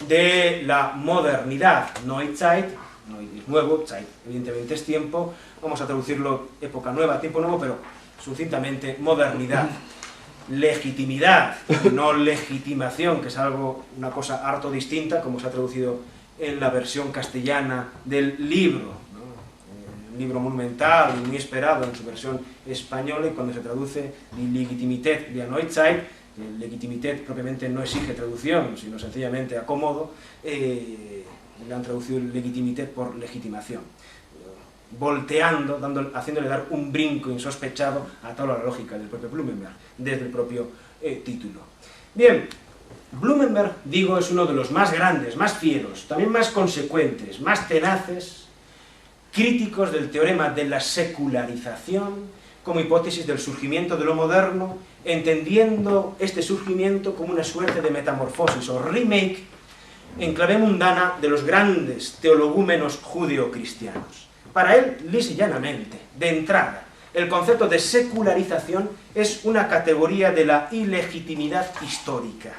S1: de la modernidad. Neuzeit, Neu es nuevo, Zeit evidentemente es tiempo, vamos a traducirlo época nueva, tiempo nuevo, pero sucintamente modernidad. Legitimidad, no legitimación, que es una cosa harto distinta, como se ha traducido en la versión castellana del libro, ¿no? Un libro monumental y muy esperado en su versión española, y cuando se traduce Legitimität der Neuzeit, Legitimität propiamente no exige traducción, sino sencillamente acomodo, le han traducido Legitimität por legitimación, volteando, haciéndole dar un brinco insospechado a toda la lógica del propio Blumenberg, desde el propio título. Bien, Blumenberg, digo, es uno de los más grandes, más fieros, también más consecuentes, más tenaces, críticos del teorema de la secularización como hipótesis del surgimiento de lo moderno, entendiendo este surgimiento como una suerte de metamorfosis o remake en clave mundana de los grandes teologúmenos judeo-cristianos. Para él, lisa y llanamente, de entrada, el concepto de secularización es una categoría de la ilegitimidad histórica.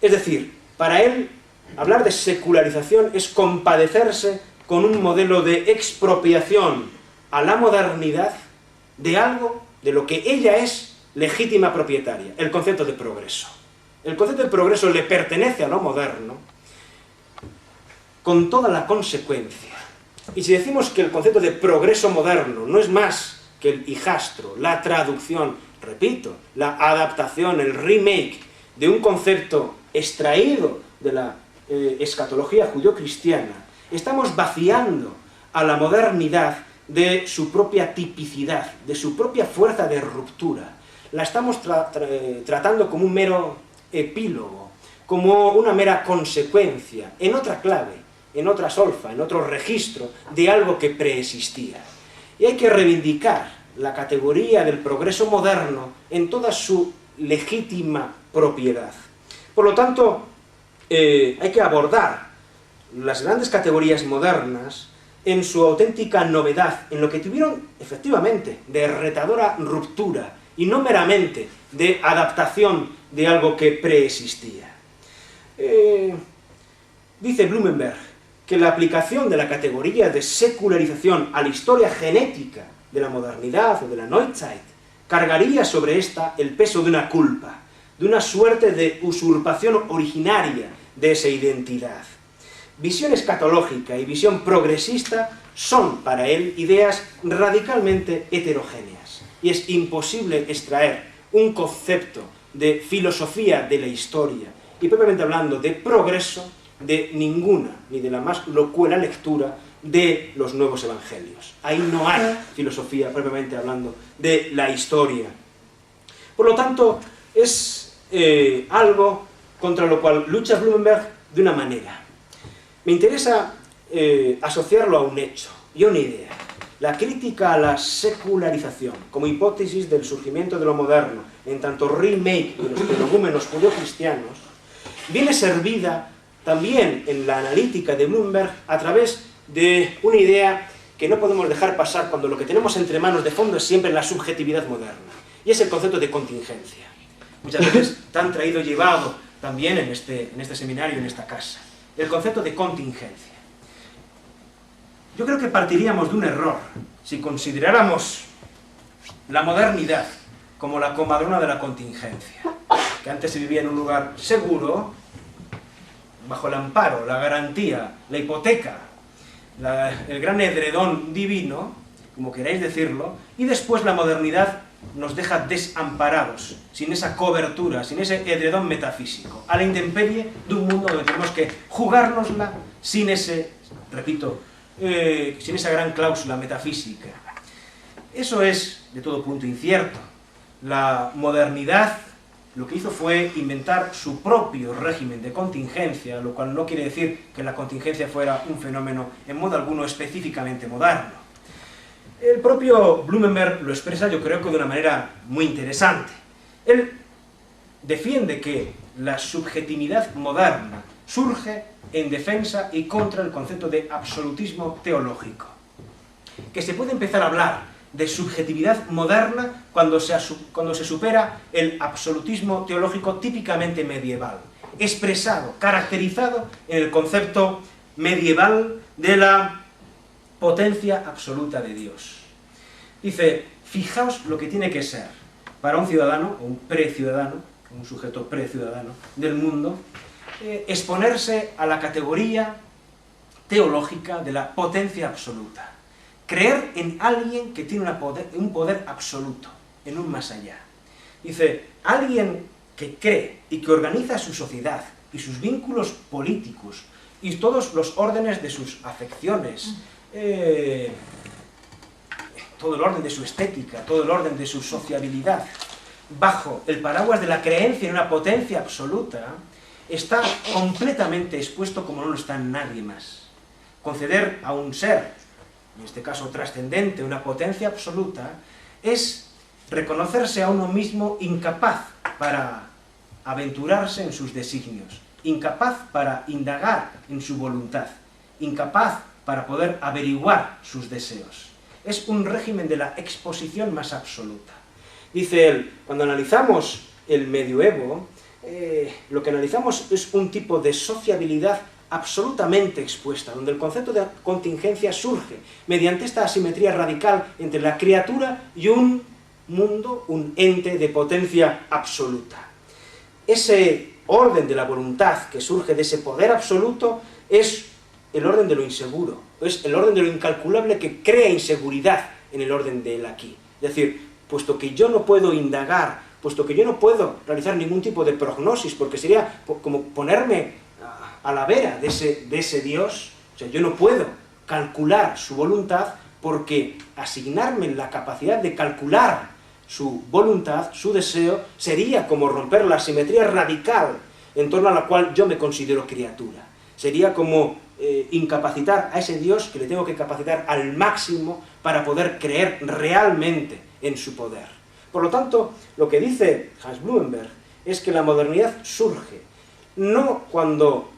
S1: Es decir, para él, hablar de secularización es compadecerse con un modelo de expropiación a la modernidad de algo de lo que ella es legítima propietaria, el concepto de progreso. El concepto de progreso le pertenece a lo moderno con toda la consecuencia. Y si decimos que el concepto de progreso moderno no es más que el hijastro, la traducción, repito, la adaptación, el remake de un concepto extraído de la escatología judio-cristiana, estamos vaciando a la modernidad de su propia tipicidad, de su propia fuerza de ruptura. La estamos tratando como un mero epílogo, como una mera consecuencia, en otra clave, en otra solfa, en otro registro de algo que preexistía. Y hay que reivindicar la categoría del progreso moderno en toda su legítima propiedad. Por lo tanto, hay que abordar las grandes categorías modernas en su auténtica novedad, en lo que tuvieron efectivamente de retadora ruptura y no meramente de adaptación de algo que preexistía. Dice Blumenberg que la aplicación de la categoría de secularización a la historia genética de la modernidad o de la Neuzeit cargaría sobre esta el peso de una culpa, de una suerte de usurpación originaria de esa identidad. Visión escatológica y visión progresista son para él ideas radicalmente heterogéneas, y es imposible extraer un concepto de filosofía de la historia y propiamente hablando de progreso de ninguna, ni de la más locuela lectura de los nuevos evangelios. Ahí no hay filosofía propiamente hablando de la historia. Por lo tanto, es algo contra lo cual lucha Blumenberg de una manera. Me interesa asociarlo a un hecho y a una idea. La crítica a la secularización como hipótesis del surgimiento de lo moderno, en tanto remake de los teologúmenos judio-cristianos, viene servida también en la analítica de Blumenberg a través de una idea que no podemos dejar pasar cuando lo que tenemos entre manos de fondo es siempre la subjetividad moderna, y es el concepto de contingencia. Muchas veces tan traído y llevado también en este seminario, en esta casa. El concepto de contingencia. Yo creo que partiríamos de un error si consideráramos la modernidad como la comadrona de la contingencia, que antes se vivía en un lugar seguro, bajo el amparo, la garantía, la hipoteca, el gran edredón divino, como queráis decirlo, y después la modernidad nos deja desamparados, sin esa cobertura, sin ese edredón metafísico, a la intemperie de un mundo donde tenemos que jugárnosla sin ese, repito, sin esa gran cláusula metafísica. Eso es, de todo punto, incierto. La modernidad lo que hizo fue inventar su propio régimen de contingencia, lo cual no quiere decir que la contingencia fuera un fenómeno en modo alguno específicamente moderno. El propio Blumenberg lo expresa, yo creo que de una manera muy interesante. Él defiende que la subjetividad moderna surge en defensa y contra el concepto de absolutismo teológico. Que se puede empezar a hablar de subjetividad moderna cuando se supera el absolutismo teológico típicamente medieval, expresado, caracterizado en el concepto medieval de la potencia absoluta de Dios. Dice, fijaos lo que tiene que ser para un ciudadano, o un preciudadano, un sujeto preciudadano del mundo, exponerse a la categoría teológica de la potencia absoluta. Creer en alguien que tiene un poder absoluto, en un más allá. Dice, alguien que cree y que organiza su sociedad y sus vínculos políticos y todos los órdenes de sus afecciones, todo el orden de su estética, todo el orden de su sociabilidad, bajo el paraguas de la creencia en una potencia absoluta, está completamente expuesto como no lo está nadie más. Conceder a un ser, en este caso trascendente, una potencia absoluta, es reconocerse a uno mismo incapaz para aventurarse en sus designios, incapaz para indagar en su voluntad, incapaz para poder averiguar sus deseos. Es un régimen de la exposición más absoluta. Dice él, cuando analizamos el medioevo, lo que analizamos es un tipo de sociabilidad absolutamente expuesta, donde el concepto de contingencia surge mediante esta asimetría radical entre la criatura y un mundo, un ente de potencia absoluta. Ese orden de la voluntad que surge de ese poder absoluto es el orden de lo inseguro, es el orden de lo incalculable que crea inseguridad en el orden del aquí. Es decir, puesto que yo no puedo indagar, puesto que yo no puedo realizar ningún tipo de prognosis, porque sería como ponerme a la vera de ese Dios, o sea, yo no puedo calcular su voluntad, porque asignarme la capacidad de calcular su voluntad, su deseo, sería como romper la simetría radical en torno a la cual yo me considero criatura. Sería como incapacitar a ese Dios que le tengo que capacitar al máximo para poder creer realmente en su poder. Por lo tanto, lo que dice Hans Blumenberg es que la modernidad surge no cuando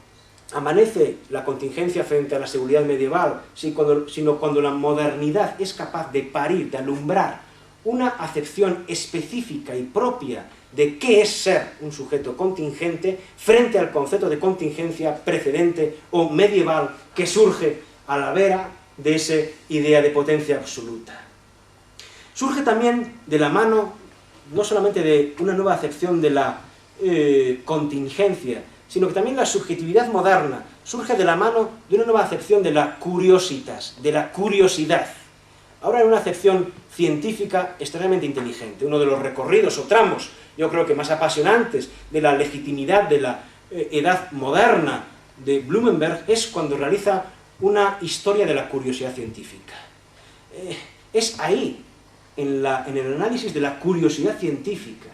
S1: amanece la contingencia frente a la seguridad medieval, sino cuando la modernidad es capaz de parir, de alumbrar una acepción específica y propia de qué es ser un sujeto contingente frente al concepto de contingencia precedente o medieval que surge a la vera de esa idea de potencia absoluta. Surge también de la mano, no solamente de una nueva acepción de la contingencia, sino que también la subjetividad moderna surge de la mano de una nueva acepción de la curiositas, de la curiosidad. Ahora en una acepción científica extremadamente inteligente. Uno de los recorridos o tramos, yo creo que más apasionantes, de la legitimidad de la edad moderna de Blumenberg es cuando realiza una historia de la curiosidad científica. Es ahí, en el análisis de la curiosidad científica,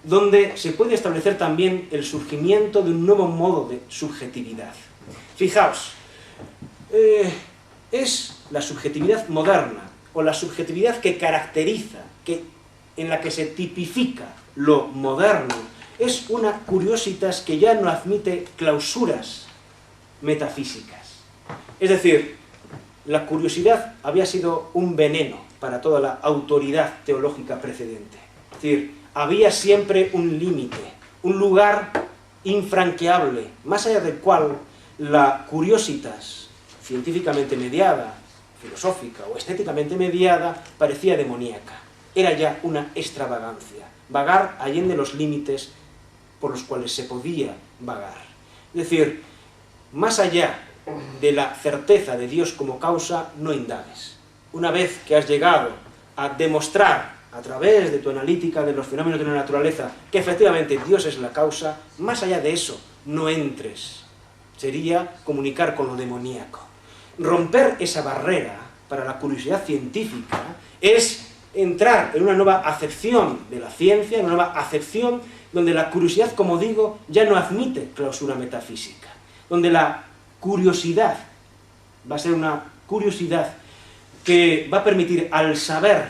S1: donde se puede establecer también el surgimiento de un nuevo modo de subjetividad. Fijaos, es la subjetividad moderna, o la subjetividad que caracteriza, en la que se tipifica lo moderno, es una curiositas que ya no admite clausuras metafísicas. Es decir, la curiosidad había sido un veneno para toda la autoridad teológica precedente. Es decir, había siempre un límite, un lugar infranqueable, más allá del cual la curiositas científicamente mediada, filosófica o estéticamente mediada, parecía demoníaca. Era ya una extravagancia, vagar allende los límites por los cuales se podía vagar. Es decir, más allá de la certeza de Dios como causa, no indagues. Una vez que has llegado a demostrar a través de tu analítica de los fenómenos de la naturaleza que efectivamente Dios es la causa, más allá de eso, no entres. Sería comunicar con lo demoníaco. Romper esa barrera para la curiosidad científica es entrar en una nueva acepción de la ciencia, en una nueva acepción donde la curiosidad, como digo, ya no admite clausura metafísica, donde la curiosidad va a ser una curiosidad que va a permitir al saber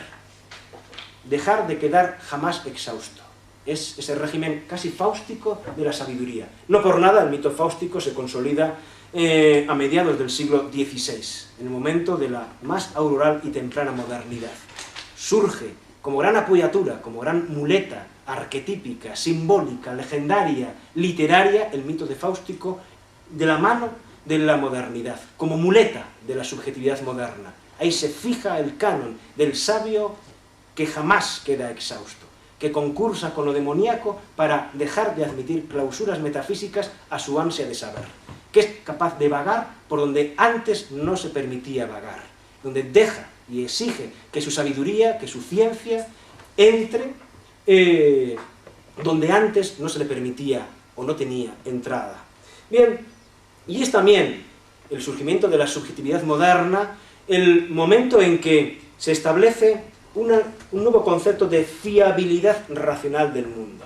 S1: dejar de quedar jamás exhausto. Es ese régimen casi fáustico de la sabiduría. No por nada el mito fáustico se consolida a mediados del siglo XVI, en el momento de la más auroral y temprana modernidad. surge como gran apoyatura, como gran muleta arquetípica, simbólica, legendaria, literaria, el mito de Fáustico, de la mano de la modernidad, como muleta de la subjetividad moderna. Ahí se fija el canon del sabio que jamás queda exhausto, que concursa con lo demoníaco para dejar de admitir clausuras metafísicas a su ansia de saber, que es capaz de vagar por donde antes no se permitía vagar, donde deja y exige que su sabiduría, que su ciencia, entre donde antes no se le permitía o no tenía entrada. Bien, y es también el surgimiento de la subjetividad moderna el momento en que se establece un nuevo concepto de fiabilidad racional del mundo.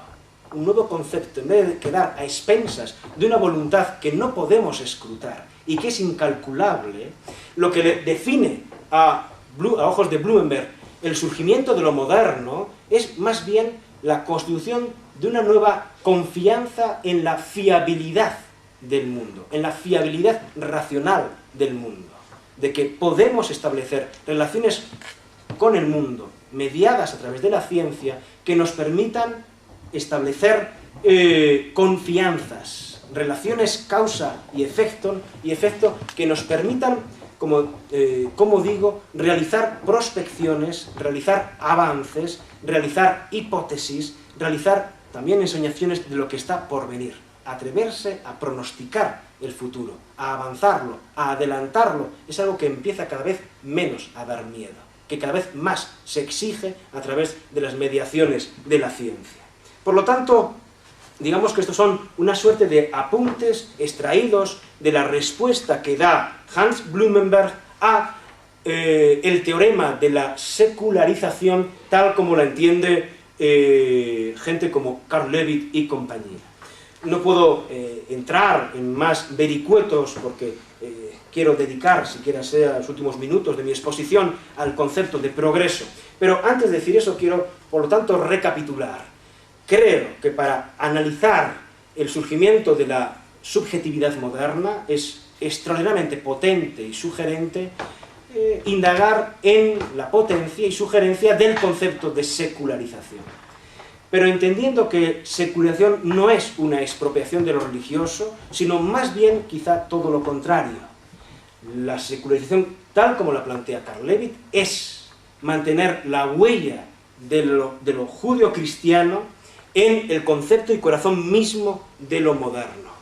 S1: Un nuevo concepto, en vez de quedar a expensas de una voluntad que no podemos escrutar y que es incalculable, lo que le define a ojos de Blumenberg el surgimiento de lo moderno es más bien la constitución de una nueva confianza en la fiabilidad del mundo, en la fiabilidad racional del mundo, de que podemos establecer relaciones con el mundo, mediadas a través de la ciencia, que nos permitan establecer confianzas, relaciones causa y efecto que nos permitan, como digo, realizar prospecciones, realizar avances, realizar hipótesis, realizar también ensoñaciones de lo que está por venir, atreverse a pronosticar el futuro, a avanzarlo, a adelantarlo, es algo que empieza cada vez menos a dar miedo, que cada vez más se exige a través de las mediaciones de la ciencia. Por lo tanto, digamos que estos son una suerte de apuntes extraídos de la respuesta que da Hans Blumenberg a el teorema de la secularización tal como la entiende gente como Carl Levitt y compañía. No puedo entrar en más vericuetos porque quiero dedicar, siquiera sea los últimos minutos de mi exposición, al concepto de progreso. Pero antes de decir eso quiero, por lo tanto, recapitular. Creo que para analizar el surgimiento de la subjetividad moderna es extraordinariamente potente y sugerente indagar en la potencia y sugerencia del concepto de secularización. Pero entendiendo que secularización no es una expropiación de lo religioso, sino más bien quizá todo lo contrario. La secularización, tal como la plantea Carl Levitt, es mantener la huella de lo judío-cristiano en el concepto y corazón mismo de lo moderno.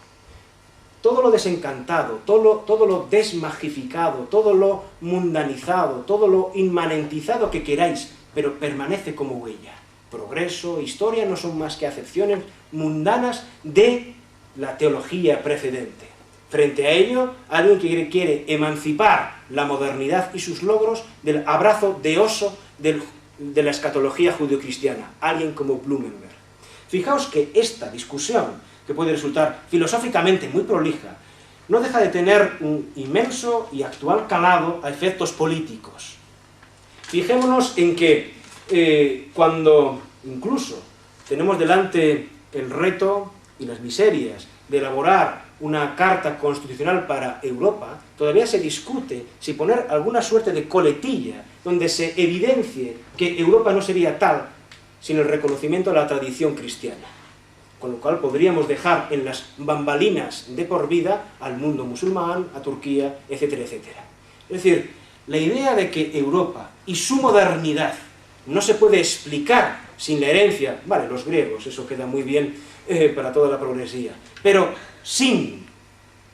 S1: Todo lo desencantado, todo lo desmagificado, todo lo mundanizado, todo lo inmanentizado que queráis, pero permanece como huella. Progreso, historia no son más que acepciones mundanas de la teología precedente. Frente a ello, alguien que quiere emancipar la modernidad y sus logros del abrazo de oso de la escatología judeocristiana, alguien como Blumenberg. Fijaos que esta discusión, que puede resultar filosóficamente muy prolija, no deja de tener un inmenso y actual calado a efectos políticos. Fijémonos en que cuando incluso tenemos delante el reto y las miserias de elaborar una carta constitucional para Europa, todavía se discute si poner alguna suerte de coletilla donde se evidencie que Europa no sería tal sin el reconocimiento de la tradición cristiana. Con lo cual podríamos dejar en las bambalinas de por vida al mundo musulmán, a Turquía, etcétera, etcétera. Es decir, la idea de que Europa y su modernidad no se puede explicar sin la herencia, vale, los griegos, eso queda muy bien para toda la progresía, pero sin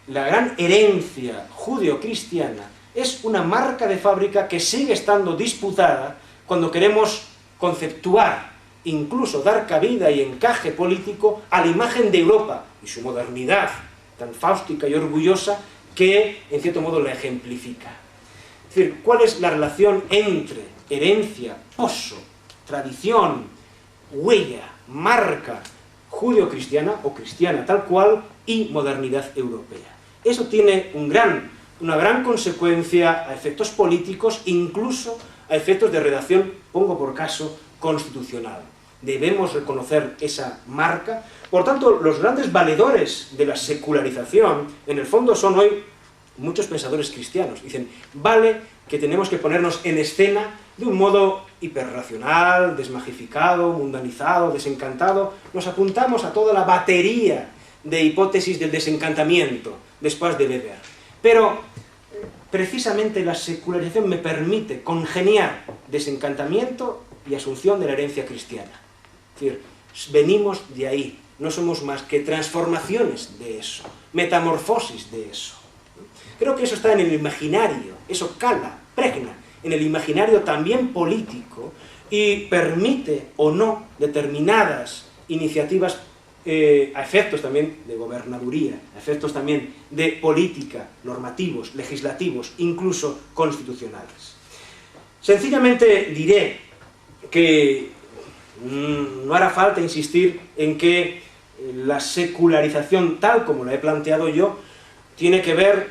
S1: la gran herencia judeo-cristiana es una marca de fábrica que sigue estando disputada cuando queremos conceptuar, incluso dar cabida y encaje político a la imagen de Europa y su modernidad tan fáustica y orgullosa que en cierto modo la ejemplifica. Es decir, ¿cuál es la relación entre herencia, pozo, tradición, huella, marca judeo-cristiana o cristiana tal cual y modernidad europea? Eso tiene una gran consecuencia a efectos políticos, incluso a efectos de redacción, pongo por caso, constitucional. Debemos reconocer esa marca. Por tanto, los grandes valedores de la secularización, en el fondo, son hoy muchos pensadores cristianos. Dicen, vale que tenemos que ponernos en escena de un modo
S5: hiperracional, desmagificado, mundanizado, desencantado, nos apuntamos a toda la batería de hipótesis del desencantamiento después de Weber. Pero precisamente la secularización me permite congeniar desencantamiento y asunción de la herencia cristiana. Es decir, venimos de ahí, no somos más que transformaciones de eso, metamorfosis de eso. Creo que eso está en el imaginario, eso cala, pregna en el imaginario también político y permite o no determinadas iniciativas a efectos también de gobernaduría, a efectos también de política, normativos, legislativos, incluso constitucionales. Sencillamente diré que no hará falta insistir en que la secularización, tal como la he planteado yo, tiene que ver,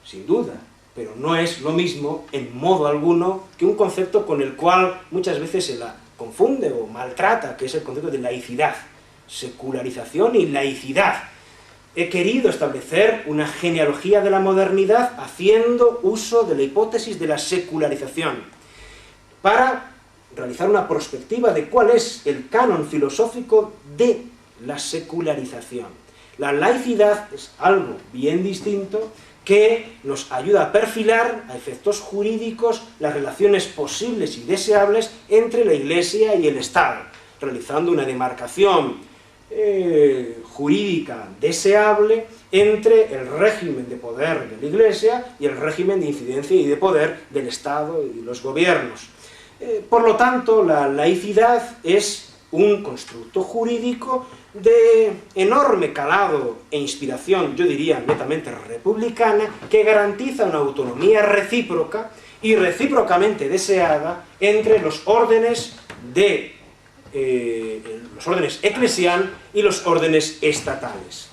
S5: sin duda, pero no es lo mismo en modo alguno que un concepto con el cual muchas veces se la confunde o maltrata, que es el concepto de laicidad. Secularización y laicidad. He querido establecer una genealogía de la modernidad haciendo uso de la hipótesis de la secularización para realizar una perspectiva de cuál es el canon filosófico de la secularización. La laicidad es algo bien distinto que nos ayuda a perfilar a efectos jurídicos las relaciones posibles y deseables entre la Iglesia y el Estado, realizando una demarcación jurídica deseable entre el régimen de poder de la Iglesia y el régimen de incidencia y de poder del Estado y los gobiernos. Por lo tanto, la laicidad es un constructo jurídico de enorme calado e inspiración, yo diría netamente republicana, que garantiza una autonomía recíproca y recíprocamente deseada entre los órdenes los órdenes eclesial y los órdenes estatales.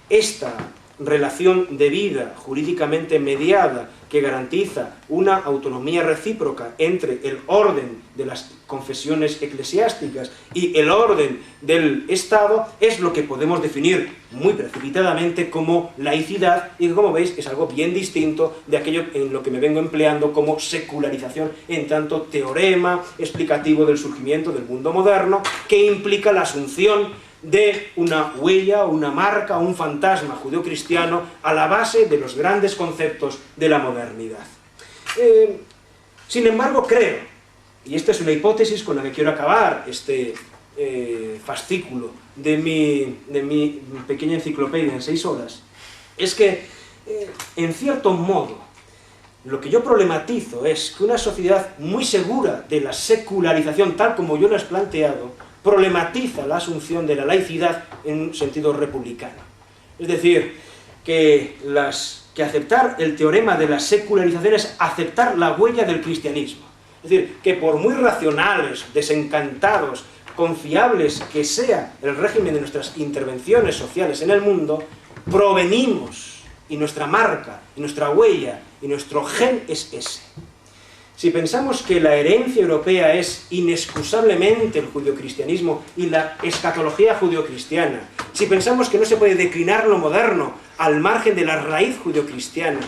S5: Esta relación de vida jurídicamente mediada que garantiza una autonomía recíproca entre el orden de las confesiones eclesiásticas y el orden del Estado es lo que podemos definir muy precipitadamente como laicidad y que, como veis, es algo bien distinto de aquello en lo que me vengo empleando como secularización, en tanto teorema explicativo del surgimiento del mundo moderno que implica la asunción de una huella, una marca, un fantasma judeocristiano a la base de los grandes conceptos de la modernidad. Sin embargo, creo, y esta es una hipótesis con la que quiero acabar este fascículo de mi pequeña enciclopedia en 6 horas, es que, en cierto modo, lo que yo problematizo es que una sociedad muy segura de la secularización, tal como yo lo he planteado, problematiza la asunción de la laicidad en un sentido republicano. Es decir, que aceptar el teorema de la secularización es aceptar la huella del cristianismo. Es decir, que por muy racionales, desencantados, confiables que sea el régimen de nuestras intervenciones sociales en el mundo, provenimos, y nuestra marca, y nuestra huella, y nuestro gen es ese. Si pensamos que la herencia europea es inexcusablemente el judeocristianismo y la escatología judeocristiana, si pensamos que no se puede declinar lo moderno al margen de la raíz judeocristiana,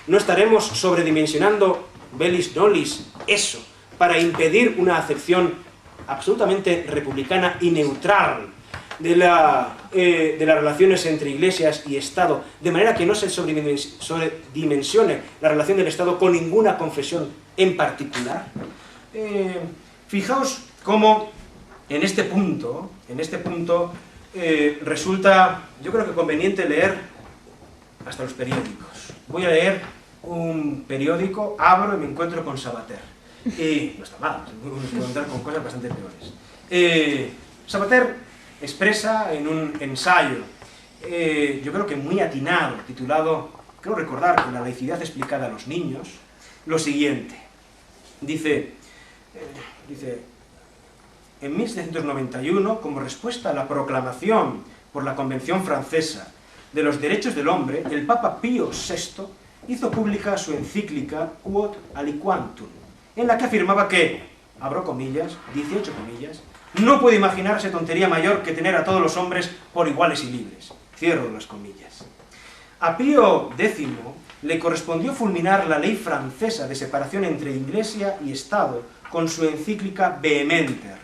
S5: no estaremos sobredimensionando velis nolis eso para impedir una acepción absolutamente republicana y neutral de las relaciones entre iglesias y Estado, de manera que no se sobredimensione la relación del Estado con ninguna confesión en particular. Fijaos cómo en este punto resulta, yo creo que conveniente leer hasta los periódicos. Voy a leer un periódico, abro y me encuentro con Sabater. Y no está mal, me puedo encontrar con cosas bastante peores. Sabater expresa en un ensayo, yo creo que muy atinado, titulado, creo recordar que la laicidad explicada a los niños, lo siguiente. Dice, en 1791, como respuesta a la proclamación por la Convención Francesa de los Derechos del Hombre, el Papa Pío VI hizo pública su encíclica Quod Aliquantum, en la que afirmaba que, abro comillas, 18 comillas, no puede imaginarse tontería mayor que tener a todos los hombres por iguales y libres. Cierro las comillas. A Pío X le correspondió fulminar la ley francesa de separación entre Iglesia y Estado con su encíclica Vehementer,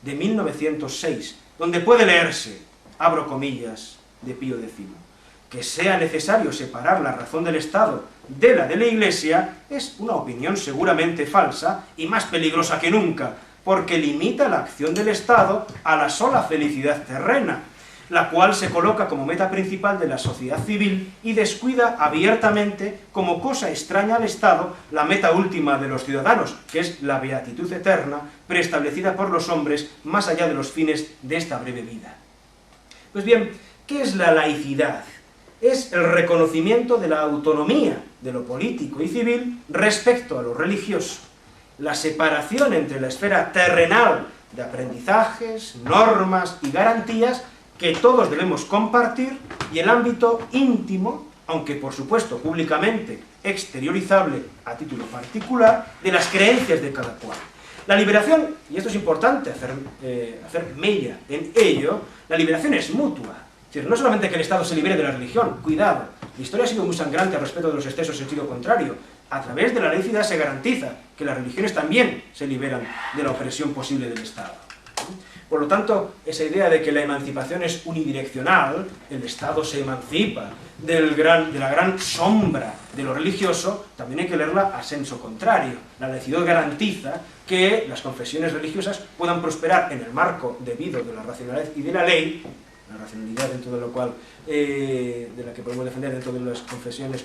S5: de 1906, donde puede leerse, abro comillas, de Pío X, que sea necesario separar la razón del Estado de la Iglesia es una opinión seguramente falsa y más peligrosa que nunca, porque limita la acción del Estado a la sola felicidad terrena, la cual se coloca como meta principal de la sociedad civil y descuida abiertamente, como cosa extraña al Estado, la meta última de los ciudadanos, que es la beatitud eterna, preestablecida por los hombres más allá de los fines de esta breve vida. Pues bien, ¿qué es la laicidad? Es el reconocimiento de la autonomía de lo político y civil respecto a lo religioso, la separación entre la esfera terrenal de aprendizajes, normas y garantías que todos debemos compartir y el ámbito íntimo, aunque por supuesto públicamente exteriorizable a título particular, de las creencias de cada cual. La liberación, y esto es importante hacer mella en ello, la liberación es mutua. Es decir, no solamente que el Estado se libere de la religión, cuidado, la historia ha sido muy sangrante al respecto de los excesos en sentido contrario. A través de la laicidad se garantiza que las religiones también se liberan de la opresión posible del Estado. Por lo tanto, esa idea de que la emancipación es unidireccional, el Estado se emancipa de la gran sombra de lo religioso, también hay que leerla a senso contrario. La laicidad garantiza que las confesiones religiosas puedan prosperar en el marco debido de la racionalidad y de la ley, la racionalidad dentro de lo cual, de la que podemos defender dentro de las confesiones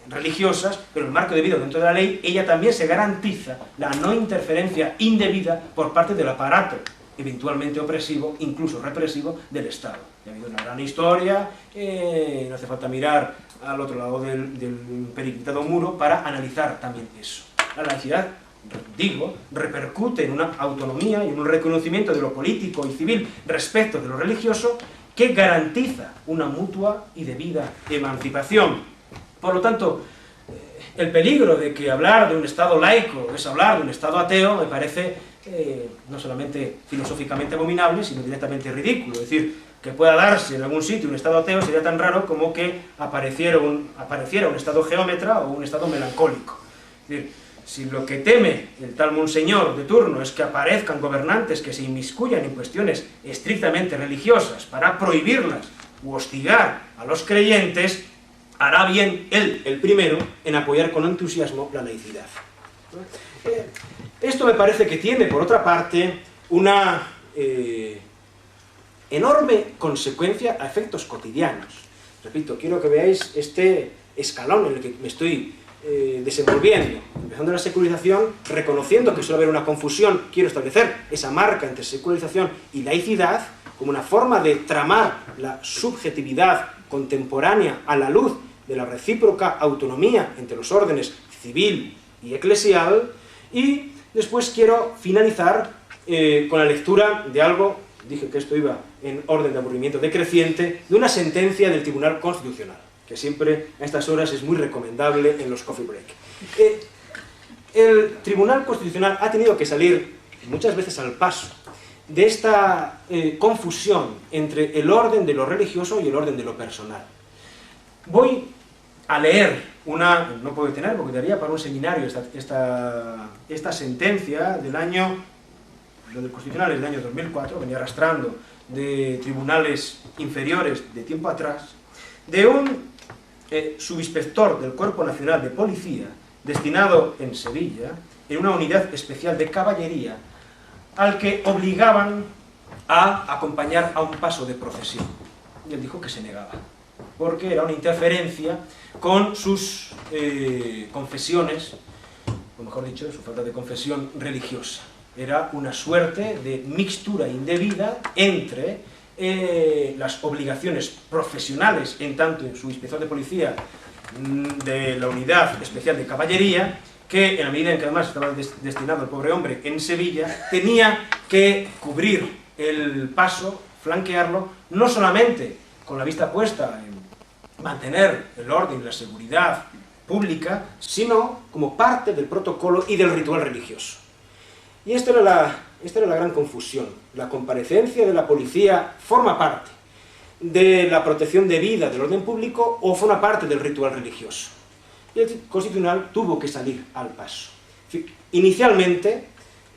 S5: religiosas, pero en el marco debido dentro de la ley, ella también se garantiza la no interferencia indebida por parte del aparato, eventualmente opresivo, incluso represivo, del Estado. Y ha habido una gran historia, no hace falta mirar al otro lado del periclitado muro para analizar también eso. La laicidad, digo, repercute en una autonomía y en un reconocimiento de lo político y civil respecto de lo religioso que garantiza una mutua y debida emancipación. Por lo tanto, el peligro de que hablar de un Estado laico es hablar de un Estado ateo me parece no solamente filosóficamente abominable, sino directamente ridículo. Es decir, que pueda darse en algún sitio un Estado ateo sería tan raro como que apareciera un Estado geómetra o un Estado melancólico. Es decir, si lo que teme el tal monseñor de turno es que aparezcan gobernantes que se inmiscuyan en cuestiones estrictamente religiosas para prohibirlas u hostigar a los creyentes, hará bien él, el primero, en apoyar con entusiasmo la laicidad. Esto me parece que tiene, por otra parte, una enorme consecuencia a efectos cotidianos. Repito, quiero que veáis este escalón en el que me estoy desenvolviendo. Empezando la secularización, reconociendo que suele haber una confusión, quiero establecer esa marca entre secularización y laicidad como una forma de tramar la subjetividad contemporánea a la luz de la recíproca autonomía entre los órdenes civil y eclesial, y después quiero finalizar con la lectura de algo, dije que esto iba en orden de aburrimiento decreciente, de una sentencia del Tribunal Constitucional, que siempre a estas horas es muy recomendable en los coffee break. El Tribunal Constitucional ha tenido que salir muchas veces al paso de esta confusión entre el orden de lo religioso y el orden de lo personal. Voy a leer no puedo detener porque daría para un seminario esta sentencia del año, lo del Constitucional es del año 2004, venía arrastrando de tribunales inferiores de tiempo atrás, de un subinspector del Cuerpo Nacional de Policía, destinado en Sevilla, en una unidad especial de caballería, al que obligaban a acompañar a un paso de procesión. Y él dijo que se negaba, porque era una interferencia con sus confesiones, o mejor dicho, su falta de confesión religiosa. Era una suerte de mixtura indebida entre las obligaciones profesionales, en tanto en su inspector de policía de la unidad especial de caballería, que en la medida en que además estaba destinado el pobre hombre en Sevilla, tenía que cubrir el paso, flanquearlo, no solamente con la vista puesta en mantener el orden y la seguridad pública, sino como parte del protocolo y del ritual religioso. Y esta era la gran confusión. La comparecencia de la policía forma parte de la protección de vida del orden público o forma parte del ritual religioso. Y el Constitucional tuvo que salir al paso. Inicialmente,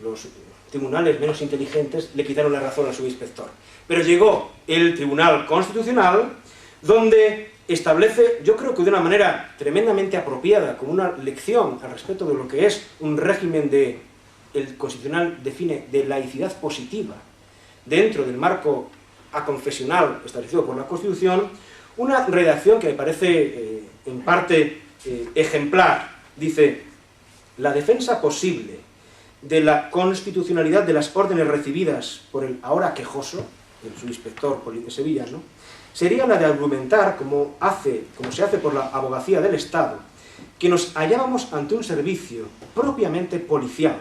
S5: los tribunales menos inteligentes le quitaron la razón al subinspector, pero llegó el Tribunal Constitucional, donde establece, yo creo que de una manera tremendamente apropiada, como una lección al respecto de lo que es un régimen el Constitucional define de laicidad positiva, dentro del marco aconfesional establecido por la Constitución, una redacción que me parece en parte ejemplar. Dice: la defensa posible de la constitucionalidad de las órdenes recibidas por el ahora quejoso, el subinspector sevillano, sería la de argumentar, como se hace por la abogacía del Estado, que nos hallábamos ante un servicio propiamente policial,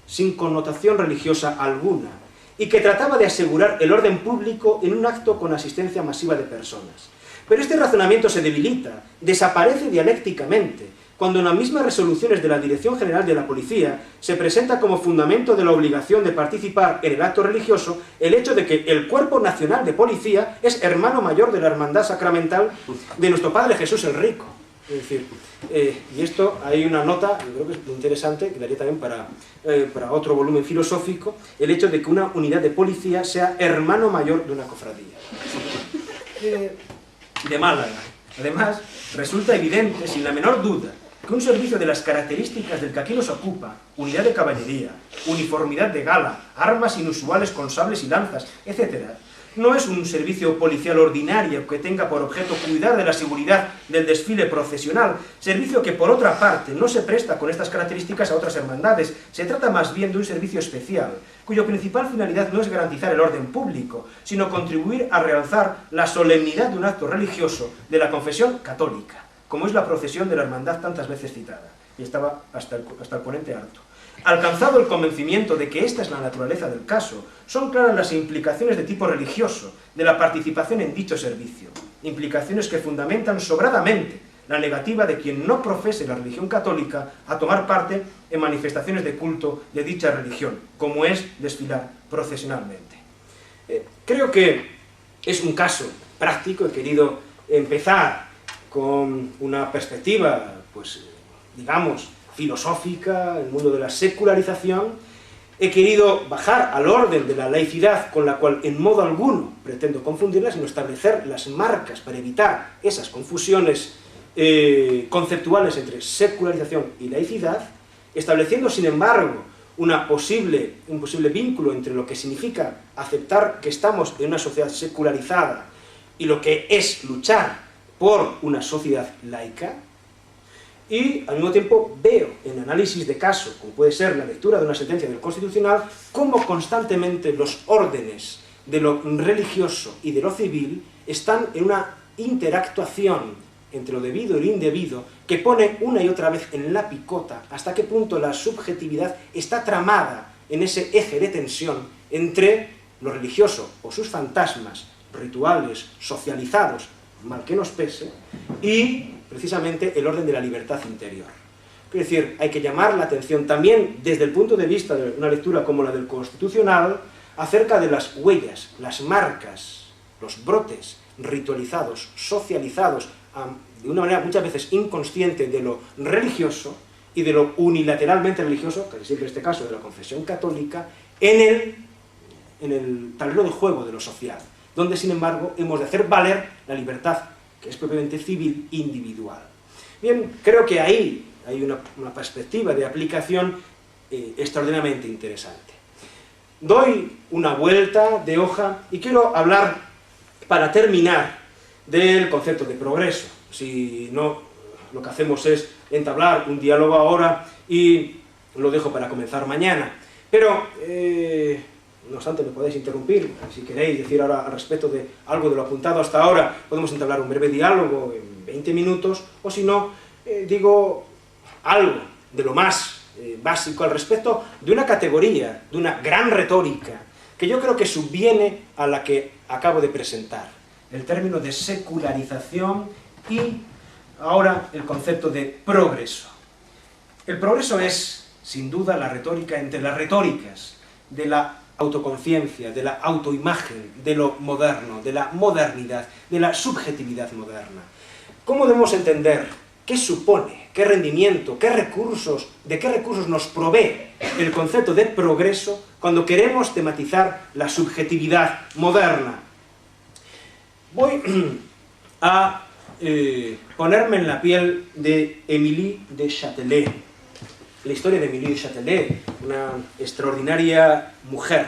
S5: sin connotación religiosa alguna, y que trataba de asegurar el orden público en un acto con asistencia masiva de personas. Pero este razonamiento se debilita, desaparece dialécticamente, cuando en las mismas resoluciones de la Dirección General de la Policía se presenta como fundamento de la obligación de participar en el acto religioso el hecho de que el Cuerpo Nacional de Policía es hermano mayor de la Hermandad Sacramental de nuestro Padre Jesús el Rico. Es decir, y esto hay una nota, yo creo que es interesante, que daría también para otro volumen filosófico, el hecho de que una unidad de policía sea hermano mayor de una cofradía. De Málaga. Además, resulta evidente, sin la menor duda, que un servicio de las características del que aquí nos ocupa, unidad de caballería, uniformidad de gala, armas inusuales con sables y lanzas, etc., no es un servicio policial ordinario que tenga por objeto cuidar de la seguridad del desfile procesional, servicio que por otra parte no se presta con estas características a otras hermandades. Se trata más bien de un servicio especial, cuya principal finalidad no es garantizar el orden público, sino contribuir a realzar la solemnidad de un acto religioso de la confesión católica, como es la procesión de la hermandad tantas veces citada. Y estaba hasta el ponente harto. Alcanzado el convencimiento de que esta es la naturaleza del caso, son claras las implicaciones de tipo religioso de la participación en dicho servicio, implicaciones que fundamentan sobradamente la negativa de quien no profese la religión católica a tomar parte en manifestaciones de culto de dicha religión, como es desfilar procesionalmente. Creo que es un caso práctico. He querido empezar con una perspectiva, pues, digamos, filosófica, el mundo de la secularización. He querido bajar al orden de la laicidad, con la cual en modo alguno pretendo confundirla, sino establecer las marcas para evitar esas confusiones conceptuales entre secularización y laicidad, estableciendo, sin embargo, un posible vínculo entre lo que significa aceptar que estamos en una sociedad secularizada y lo que es luchar por una sociedad laica. Y al mismo tiempo veo en análisis de caso, como puede ser la lectura de una sentencia del Constitucional, cómo constantemente los órdenes de lo religioso y de lo civil están en una interactuación entre lo debido y lo indebido, que pone una y otra vez en la picota hasta qué punto la subjetividad está tramada en ese eje de tensión entre lo religioso o sus fantasmas, rituales, socializados, mal que nos pese, y precisamente el orden de la libertad interior. Es decir, hay que llamar la atención también desde el punto de vista de una lectura como la del Constitucional acerca de las huellas, las marcas, los brotes ritualizados, socializados, de una manera muchas veces inconsciente de lo religioso y de lo unilateralmente religioso, casi siempre en este caso de la confesión católica, en el tablero de juego de lo social, donde sin embargo hemos de hacer valer la libertad, que es propiamente civil, individual. Bien, creo que ahí hay una perspectiva de aplicación extraordinariamente interesante. Doy una vuelta de hoja y quiero hablar, para terminar, del concepto de progreso. Si no, lo que hacemos es entablar un diálogo ahora y lo dejo para comenzar mañana. Pero, no obstante, me podéis interrumpir. Si queréis decir ahora al respecto de algo de lo apuntado hasta ahora, podemos entablar un breve diálogo en 20 minutos, o si no, digo algo de lo más básico al respecto de una categoría, de una gran retórica, que yo creo que subviene a la que acabo de presentar. El término de secularización y ahora el concepto de progreso. El progreso es, sin duda, la retórica entre las retóricas de la autoconciencia, de la autoimagen, de lo moderno, de la modernidad, de la subjetividad moderna. ¿Cómo debemos entender qué supone, qué rendimiento, de qué recursos nos provee el concepto de progreso cuando queremos tematizar la subjetividad moderna? Voy a ponerme en la piel de Émilie de Châtelet. La historia de Émilie de Châtelet, una extraordinaria mujer,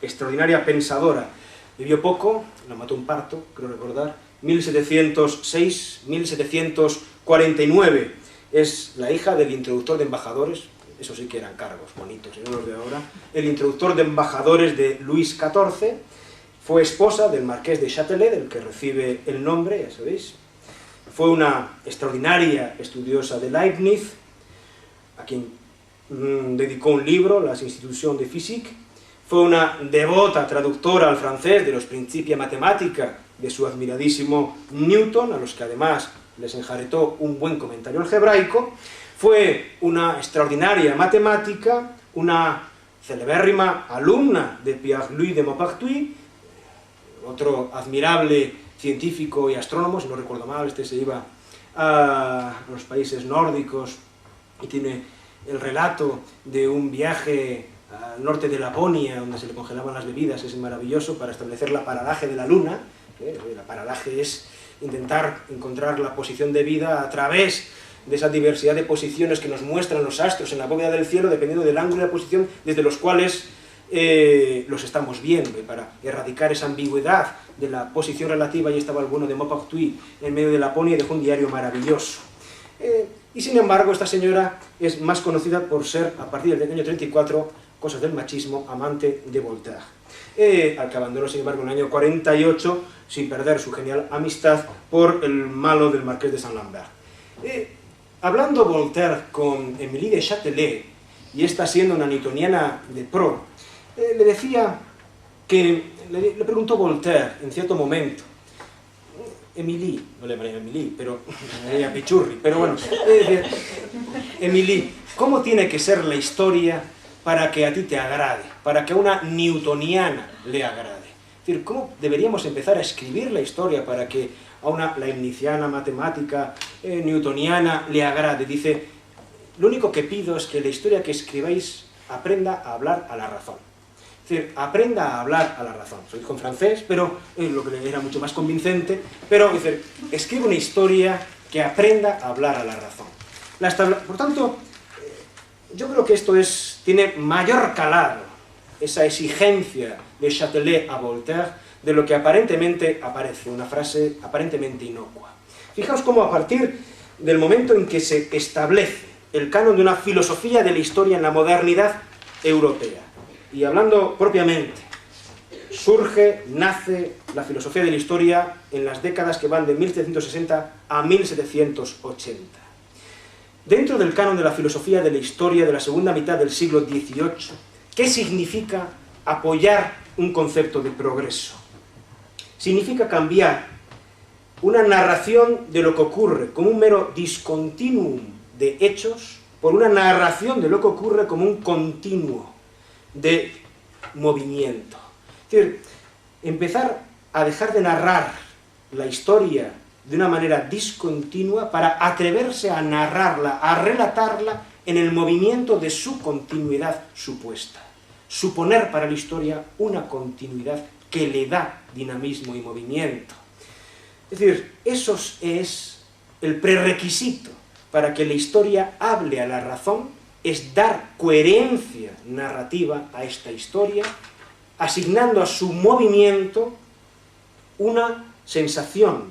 S5: extraordinaria pensadora. Vivió poco, la mató un parto, creo recordar, 1706-1749. Es la hija del introductor de embajadores, eso sí que eran cargos bonitos, no los de ahora, el introductor de embajadores de Luis XIV. Fue esposa del marqués de Châtelet, del que recibe el nombre, ya sabéis. Fue una extraordinaria estudiosa de Leibniz, a quien dedicó un libro, Las Institutions de Physique. Fue una devota traductora al francés de los Principia Mathematica de su admiradísimo Newton, a los que además les enjaretó un buen comentario algebraico. Fue una extraordinaria matemática, una celebérrima alumna de Pierre-Louis de Maupertuis, otro admirable científico y astrónomo, si no recuerdo mal, este se iba a los países nórdicos y tiene el relato de un viaje al norte de Laponia, donde se le congelaban las bebidas, es maravilloso, para establecer la paralaje de la Luna. La paralaje es intentar encontrar la posición de vida a través de esa diversidad de posiciones que nos muestran los astros en la bóveda del cielo, dependiendo del ángulo de la posición desde los cuales los estamos viendo, y para erradicar esa ambigüedad de la posición relativa. Ahí estaba el bueno de Maupertuis en medio de Laponia y dejó un diario maravilloso. Y sin embargo, esta señora es más conocida por ser, a partir del año 34, cosas del machismo, amante de Voltaire, al que abandonó, sin embargo, en el año 48, sin perder su genial amistad por el malo del marqués de Saint-Lambert. Hablando Voltaire con Émilie de Châtelet, y esta siendo una newtoniana de pro, le decía que, le preguntó Voltaire en cierto momento, Émilie, no le llamaría Émilie, pero le llamaría Pichurri, pero bueno, Émilie, ¿cómo tiene que ser la historia para que a ti te agrade, para que a una newtoniana le agrade? Es decir, ¿cómo deberíamos empezar a escribir la historia para que a una leibniziana matemática newtoniana le agrade? Dice, lo único que pido es que la historia que escribáis aprenda a hablar a la razón. Es decir, aprenda a hablar a la razón. Lo dijo en francés, pero lo que le era mucho más convincente, pero dice, escribe una historia que aprenda a hablar a la razón. Por tanto, yo creo que esto tiene mayor calado, esa exigencia de Châtelet a Voltaire, de lo que aparentemente aparece, una frase aparentemente inocua. Fijaos cómo a partir del momento en que se establece el canon de una filosofía de la historia en la modernidad europea, y hablando propiamente, nace la filosofía de la historia en las décadas que van de 1760 a 1780. Dentro del canon de la filosofía de la historia de la segunda mitad del siglo XVIII, ¿qué significa apoyar un concepto de progreso? Significa cambiar una narración de lo que ocurre como un mero discontinuum de hechos por una narración de lo que ocurre como un continuo de movimiento. Es decir, empezar a dejar de narrar la historia de una manera discontinua para atreverse a narrarla, a relatarla en el movimiento de su continuidad supuesta. Suponer para la historia una continuidad que le da dinamismo y movimiento. Es decir, eso es el prerequisito para que la historia hable a la razón, es dar coherencia narrativa a esta historia, asignando a su movimiento una sensación,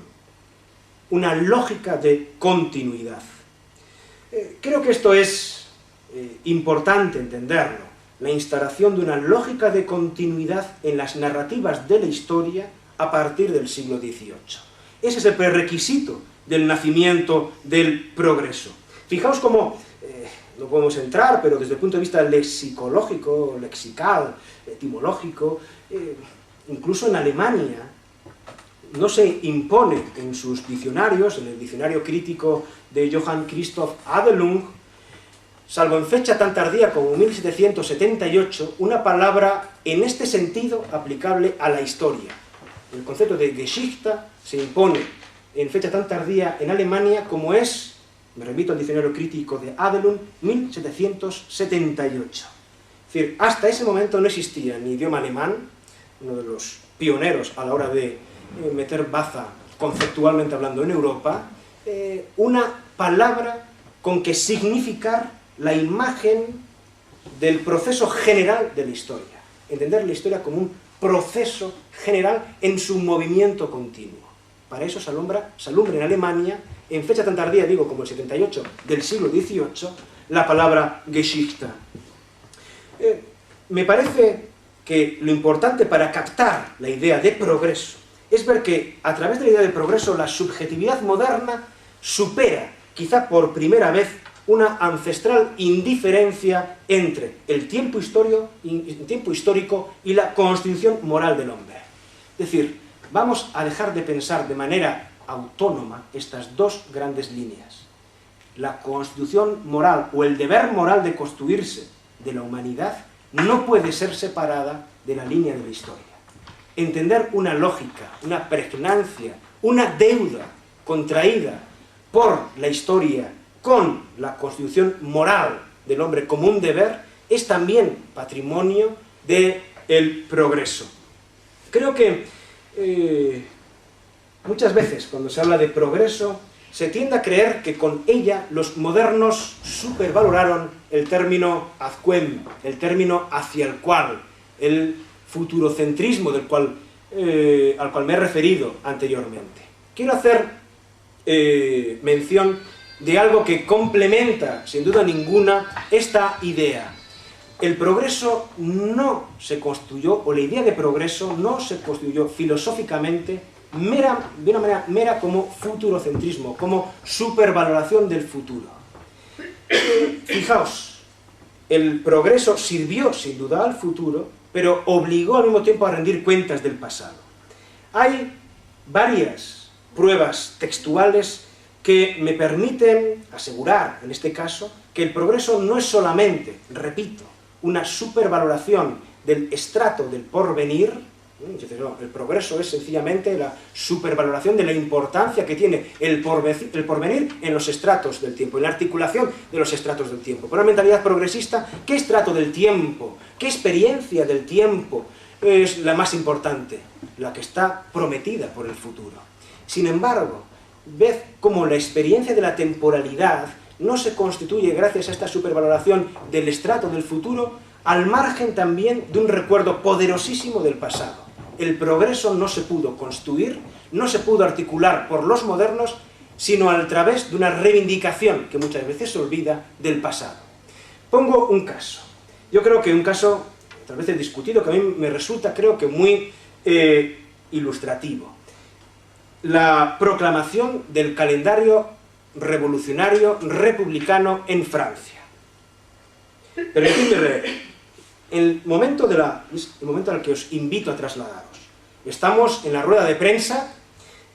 S5: una lógica de continuidad. Creo que esto es importante entenderlo, la instalación de una lógica de continuidad en las narrativas de la historia a partir del siglo XVIII. Ese es el prerequisito del nacimiento del progreso. Fijaos cómo, no podemos entrar, pero desde el punto de vista lexicológico, lexical, etimológico, incluso en Alemania, no se impone en sus diccionarios, en el diccionario crítico de Johann Christoph Adelung, salvo en fecha tan tardía como 1778, una palabra en este sentido aplicable a la historia. El concepto de Geschichte se impone en fecha tan tardía en Alemania como es, me remito al diccionario crítico de Adelung, 1778. Es decir, hasta ese momento no existía ni idioma alemán, uno de los pioneros a la hora de meter baza conceptualmente hablando en Europa, una palabra con que significar la imagen del proceso general de la historia. Entender la historia como un proceso general en su movimiento continuo. Para eso se alumbra en Alemania, en fecha tan tardía, digo, como el 78 del siglo XVIII, la palabra Geschichte. Me parece que lo importante para captar la idea de progreso es ver que a través de la idea de progreso la subjetividad moderna supera, quizá por primera vez, una ancestral indiferencia entre el tiempo histórico y la constitución moral del hombre. Es decir, vamos a dejar de pensar de manera autónoma estas dos grandes líneas. La constitución moral o el deber moral de construirse de la humanidad no puede ser separada de la línea de la historia. Entender una lógica, una pregnancia, una deuda contraída por la historia con la constitución moral del hombre como un deber, es también patrimonio del progreso. Creo que muchas veces cuando se habla de progreso se tiende a creer que con ella los modernos supervaloraron el término ad quem, el término hacia el cual, el futurocentrismo al cual me he referido anteriormente. Quiero hacer mención de algo que complementa, sin duda ninguna, esta idea. El progreso no se construyó, o la idea de progreso no se construyó filosóficamente de una manera mera como futurocentrismo, como supervaloración del futuro. Fijaos, el progreso sirvió sin duda al futuro, pero obligó al mismo tiempo a rendir cuentas del pasado. Hay varias pruebas textuales que me permiten asegurar, en este caso, que el progreso no es solamente, repito, una supervaloración del estrato del porvenir. No, el progreso es sencillamente la supervaloración de la importancia que tiene el porvenir en los estratos del tiempo, en la articulación de los estratos del tiempo. Por una mentalidad progresista, ¿qué estrato del tiempo, qué experiencia del tiempo es la más importante? La que está prometida por el futuro. Sin embargo, ved cómo la experiencia de la temporalidad no se constituye gracias a esta supervaloración del estrato del futuro, al margen también de un recuerdo poderosísimo del pasado. El progreso no se pudo construir, no se pudo articular por los modernos, sino a través de una reivindicación que muchas veces se olvida del pasado. Pongo un caso. Yo creo que un caso, tal vez discutido, que a mí me resulta, creo que muy ilustrativo. La proclamación del calendario revolucionario republicano en Francia. Permitidme leer. El momento al que os invito a trasladaros. Estamos en la rueda de prensa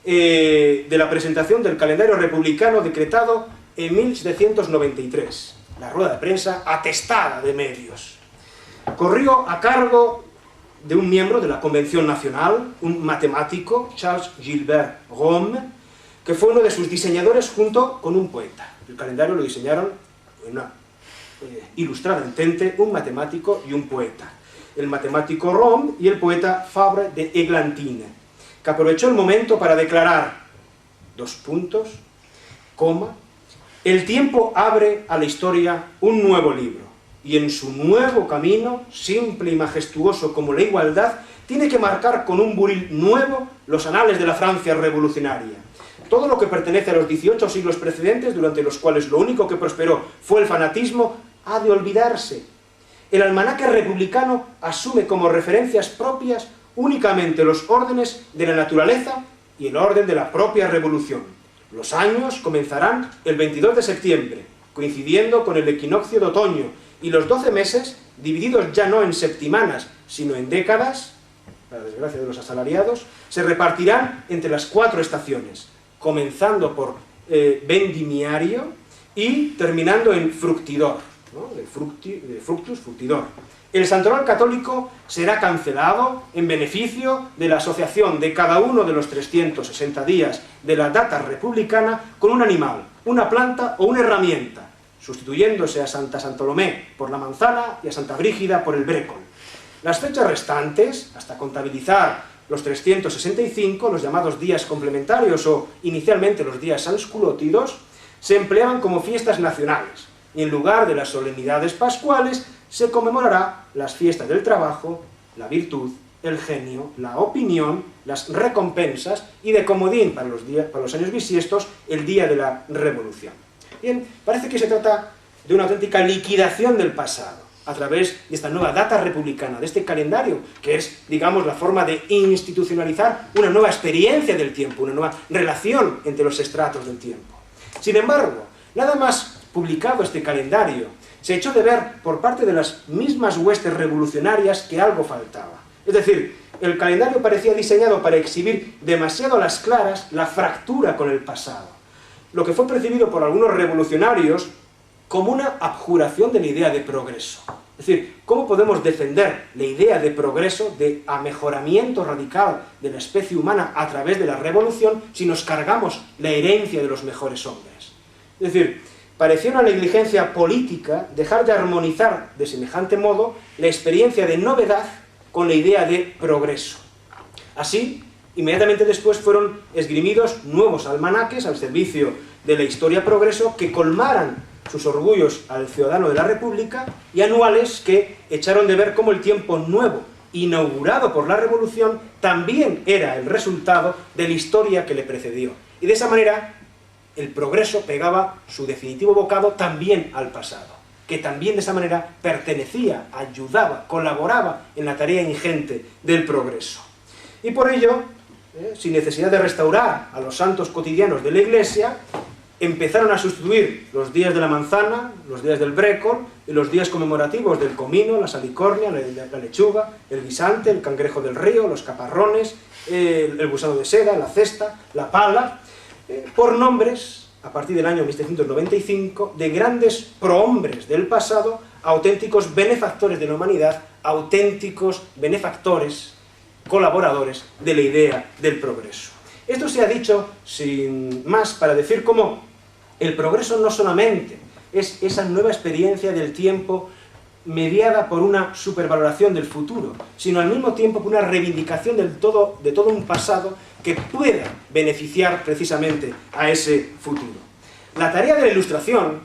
S5: de la presentación del calendario republicano decretado en 1793. La rueda de prensa atestada de medios. Corrió a cargo de un miembro de la Convención Nacional, un matemático, Charles Gilbert Rome, que fue uno de sus diseñadores junto con un poeta. El calendario lo diseñaron en una ilustrada entente, un matemático y un poeta. El matemático Rome y el poeta Fabre de Églantine, que aprovechó el momento para declarar, el tiempo abre a la historia un nuevo libro, y en su nuevo camino, simple y majestuoso como la igualdad, tiene que marcar con un buril nuevo los anales de la Francia revolucionaria. Todo lo que pertenece a los 18 siglos precedentes, durante los cuales lo único que prosperó fue el fanatismo, ha de olvidarse. El almanaque republicano asume como referencias propias únicamente los órdenes de la naturaleza y el orden de la propia revolución. Los años comenzarán el 22 de septiembre, coincidiendo con el equinoccio de otoño, y los 12 meses, divididos ya no en septimanas, sino en décadas, para desgracia de los asalariados, se repartirán entre las 4 estaciones, comenzando por vendimiario y terminando en fructidor. ¿no?, de fructus, fructidor. El santoral católico será cancelado en beneficio de la asociación de cada uno de los 360 días de la data republicana con un animal, una planta o una herramienta, sustituyéndose a Santa Santolomé por la manzana y a Santa Brígida por el brécol. Las fechas restantes, hasta contabilizar los 365, los llamados días complementarios o inicialmente los días sansculótidos, se empleaban como fiestas nacionales, y en lugar de las solemnidades pascuales se conmemorará las fiestas del trabajo, la virtud, el genio, la opinión, las recompensas y de comodín para los años bisiestos, el día de la Revolución. Bien, parece que se trata de una auténtica liquidación del pasado a través de esta nueva data republicana, de este calendario, que es, digamos, la forma de institucionalizar una nueva experiencia del tiempo, una nueva relación entre los estratos del tiempo. Sin embargo, nada más publicado este calendario, se echó de ver por parte de las mismas huestes revolucionarias que algo faltaba. Es decir, el calendario parecía diseñado para exhibir demasiado a las claras la fractura con el pasado, lo que fue percibido por algunos revolucionarios como una abjuración de la idea de progreso. Es decir, ¿cómo podemos defender la idea de progreso, de amejoramiento radical de la especie humana a través de la revolución si nos cargamos la herencia de los mejores hombres? Es decir, parecía una negligencia política dejar de armonizar de semejante modo la experiencia de novedad con la idea de progreso. Así, inmediatamente después fueron esgrimidos nuevos almanaques al servicio de la historia progreso que colmaran sus orgullos al ciudadano de la República y anuales que echaron de ver cómo el tiempo nuevo, inaugurado por la Revolución, también era el resultado de la historia que le precedió. Y de esa manera, el progreso pegaba su definitivo bocado también al pasado, que también de esa manera pertenecía, ayudaba, colaboraba en la tarea ingente del progreso. Y por ello, sin necesidad de restaurar a los santos cotidianos de la Iglesia, empezaron a sustituir los días de la manzana, los días del brécol y los días conmemorativos del comino, la salicornia, la lechuga, el guisante, el cangrejo del río, los caparrones, el gusano de seda, la cesta, la pala, por nombres, a partir del año 1795, de grandes prohombres del pasado, auténticos benefactores de la humanidad, auténticos benefactores, colaboradores de la idea del progreso. Esto se ha dicho sin más para decir cómo el progreso no solamente es esa nueva experiencia del tiempo mediada por una supervaloración del futuro, sino al mismo tiempo por una reivindicación de todo un pasado que pueda beneficiar precisamente a ese futuro. La tarea de la Ilustración,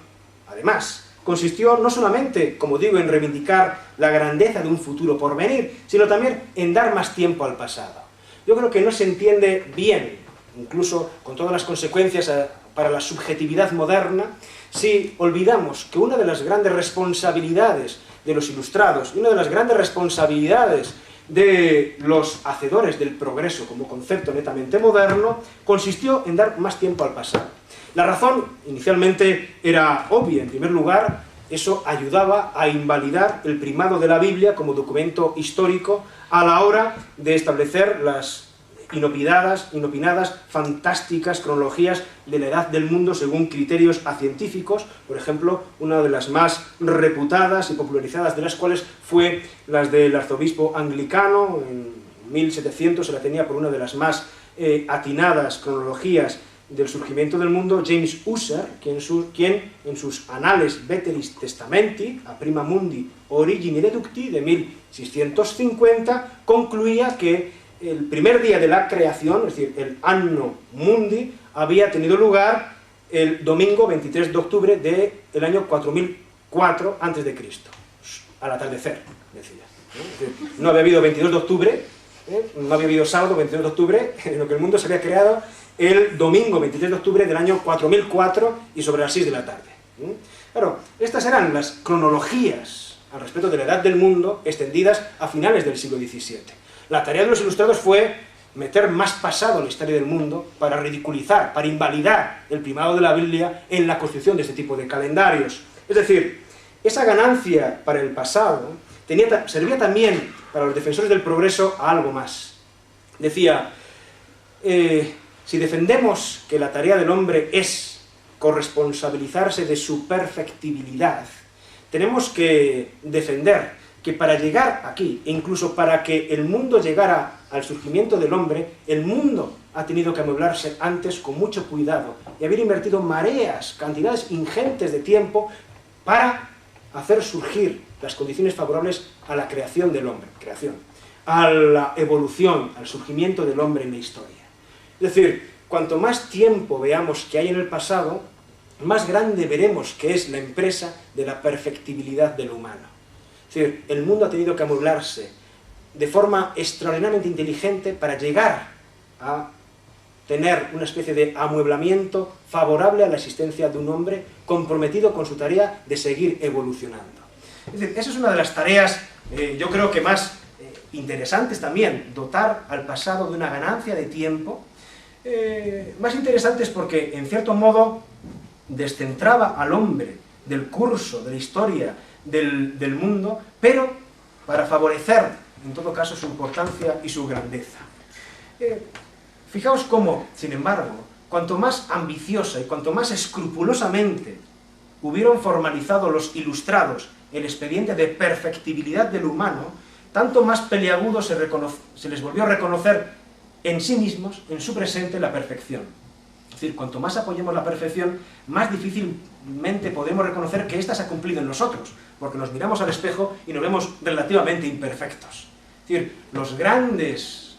S5: además, consistió no solamente, como digo, en reivindicar la grandeza de un futuro por venir, sino también en dar más tiempo al pasado. Yo creo que no se entiende bien, incluso con todas las consecuencias para la subjetividad moderna, si olvidamos que una de las grandes responsabilidades de los ilustrados y una de las grandes responsabilidades de los hacedores del progreso como concepto netamente moderno consistió en dar más tiempo al pasado. La razón inicialmente era obvia. En primer lugar, eso ayudaba a invalidar el primado de la Biblia como documento histórico a la hora de establecer las inopinadas, fantásticas cronologías de la edad del mundo según criterios acientíficos. Por ejemplo, una de las más reputadas y popularizadas de las cuales fue las del arzobispo anglicano. En 1700 se la tenía por una de las más atinadas cronologías del surgimiento del mundo, James Ussher, quien en sus Annales Veteris Testamenti, a prima mundi origini deducti, de 1650, concluía que el primer día de la creación, es decir, el Anno Mundi, había tenido lugar el domingo 23 de octubre del año 4004 a.C., al atardecer, decía. Es decir, no había habido 22 de octubre, no había habido sábado 22 de octubre, sino que el mundo se había creado el domingo 23 de octubre del año 4004 y sobre las 6 de la tarde. Claro, estas eran las cronologías al respecto de la edad del mundo extendidas a finales del siglo XVII. La tarea de los ilustrados fue meter más pasado en la historia del mundo para ridiculizar, para invalidar el primado de la Biblia en la construcción de este tipo de calendarios. Es decir, esa ganancia para el pasado servía también para los defensores del progreso a algo más. Decía, si defendemos que la tarea del hombre es corresponsabilizarse de su perfectibilidad, tenemos que defender que para llegar aquí, e incluso para que el mundo llegara al surgimiento del hombre, el mundo ha tenido que amueblarse antes con mucho cuidado y haber invertido mareas, cantidades ingentes de tiempo para hacer surgir las condiciones favorables a la creación del hombre, a la evolución, al surgimiento del hombre en la historia. Es decir, cuanto más tiempo veamos que hay en el pasado, más grande veremos que es la empresa de la perfectibilidad del humano. Es decir, el mundo ha tenido que amueblarse de forma extraordinariamente inteligente para llegar a tener una especie de amueblamiento favorable a la existencia de un hombre comprometido con su tarea de seguir evolucionando. Es decir, esa es una de las tareas, yo creo que más interesantes también, dotar al pasado de una ganancia de tiempo, más interesantes porque, en cierto modo, descentraba al hombre del curso, de la historia del mundo, pero para favorecer, en todo caso, su importancia y su grandeza. Fijaos cómo, sin embargo, cuanto más ambiciosa y cuanto más escrupulosamente hubieron formalizado los ilustrados el expediente de perfectibilidad del humano, tanto más peliagudo se les volvió a reconocer en sí mismos, en su presente, la perfección. Es decir, cuanto más apoyemos la perfección, más difícilmente podemos reconocer que ésta se ha cumplido en nosotros, porque nos miramos al espejo y nos vemos relativamente imperfectos. Es decir, los grandes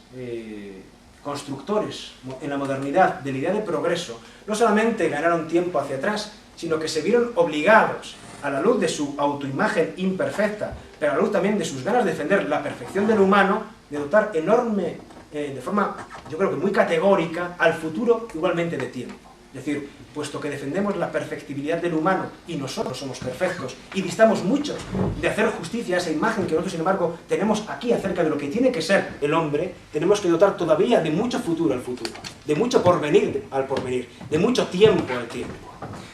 S5: constructores en la modernidad de la idea de progreso no solamente ganaron tiempo hacia atrás, sino que se vieron obligados, a la luz de su autoimagen imperfecta, pero a la luz también de sus ganas de defender la perfección del humano, de dotar enorme, de forma, yo creo que muy categórica, al futuro igualmente de tiempo. Es decir, puesto que defendemos la perfectibilidad del humano y nosotros somos perfectos y distamos mucho de hacer justicia a esa imagen que nosotros, sin embargo, tenemos aquí acerca de lo que tiene que ser el hombre, tenemos que dotar todavía de mucho futuro al futuro, de mucho porvenir al porvenir, de mucho tiempo al tiempo.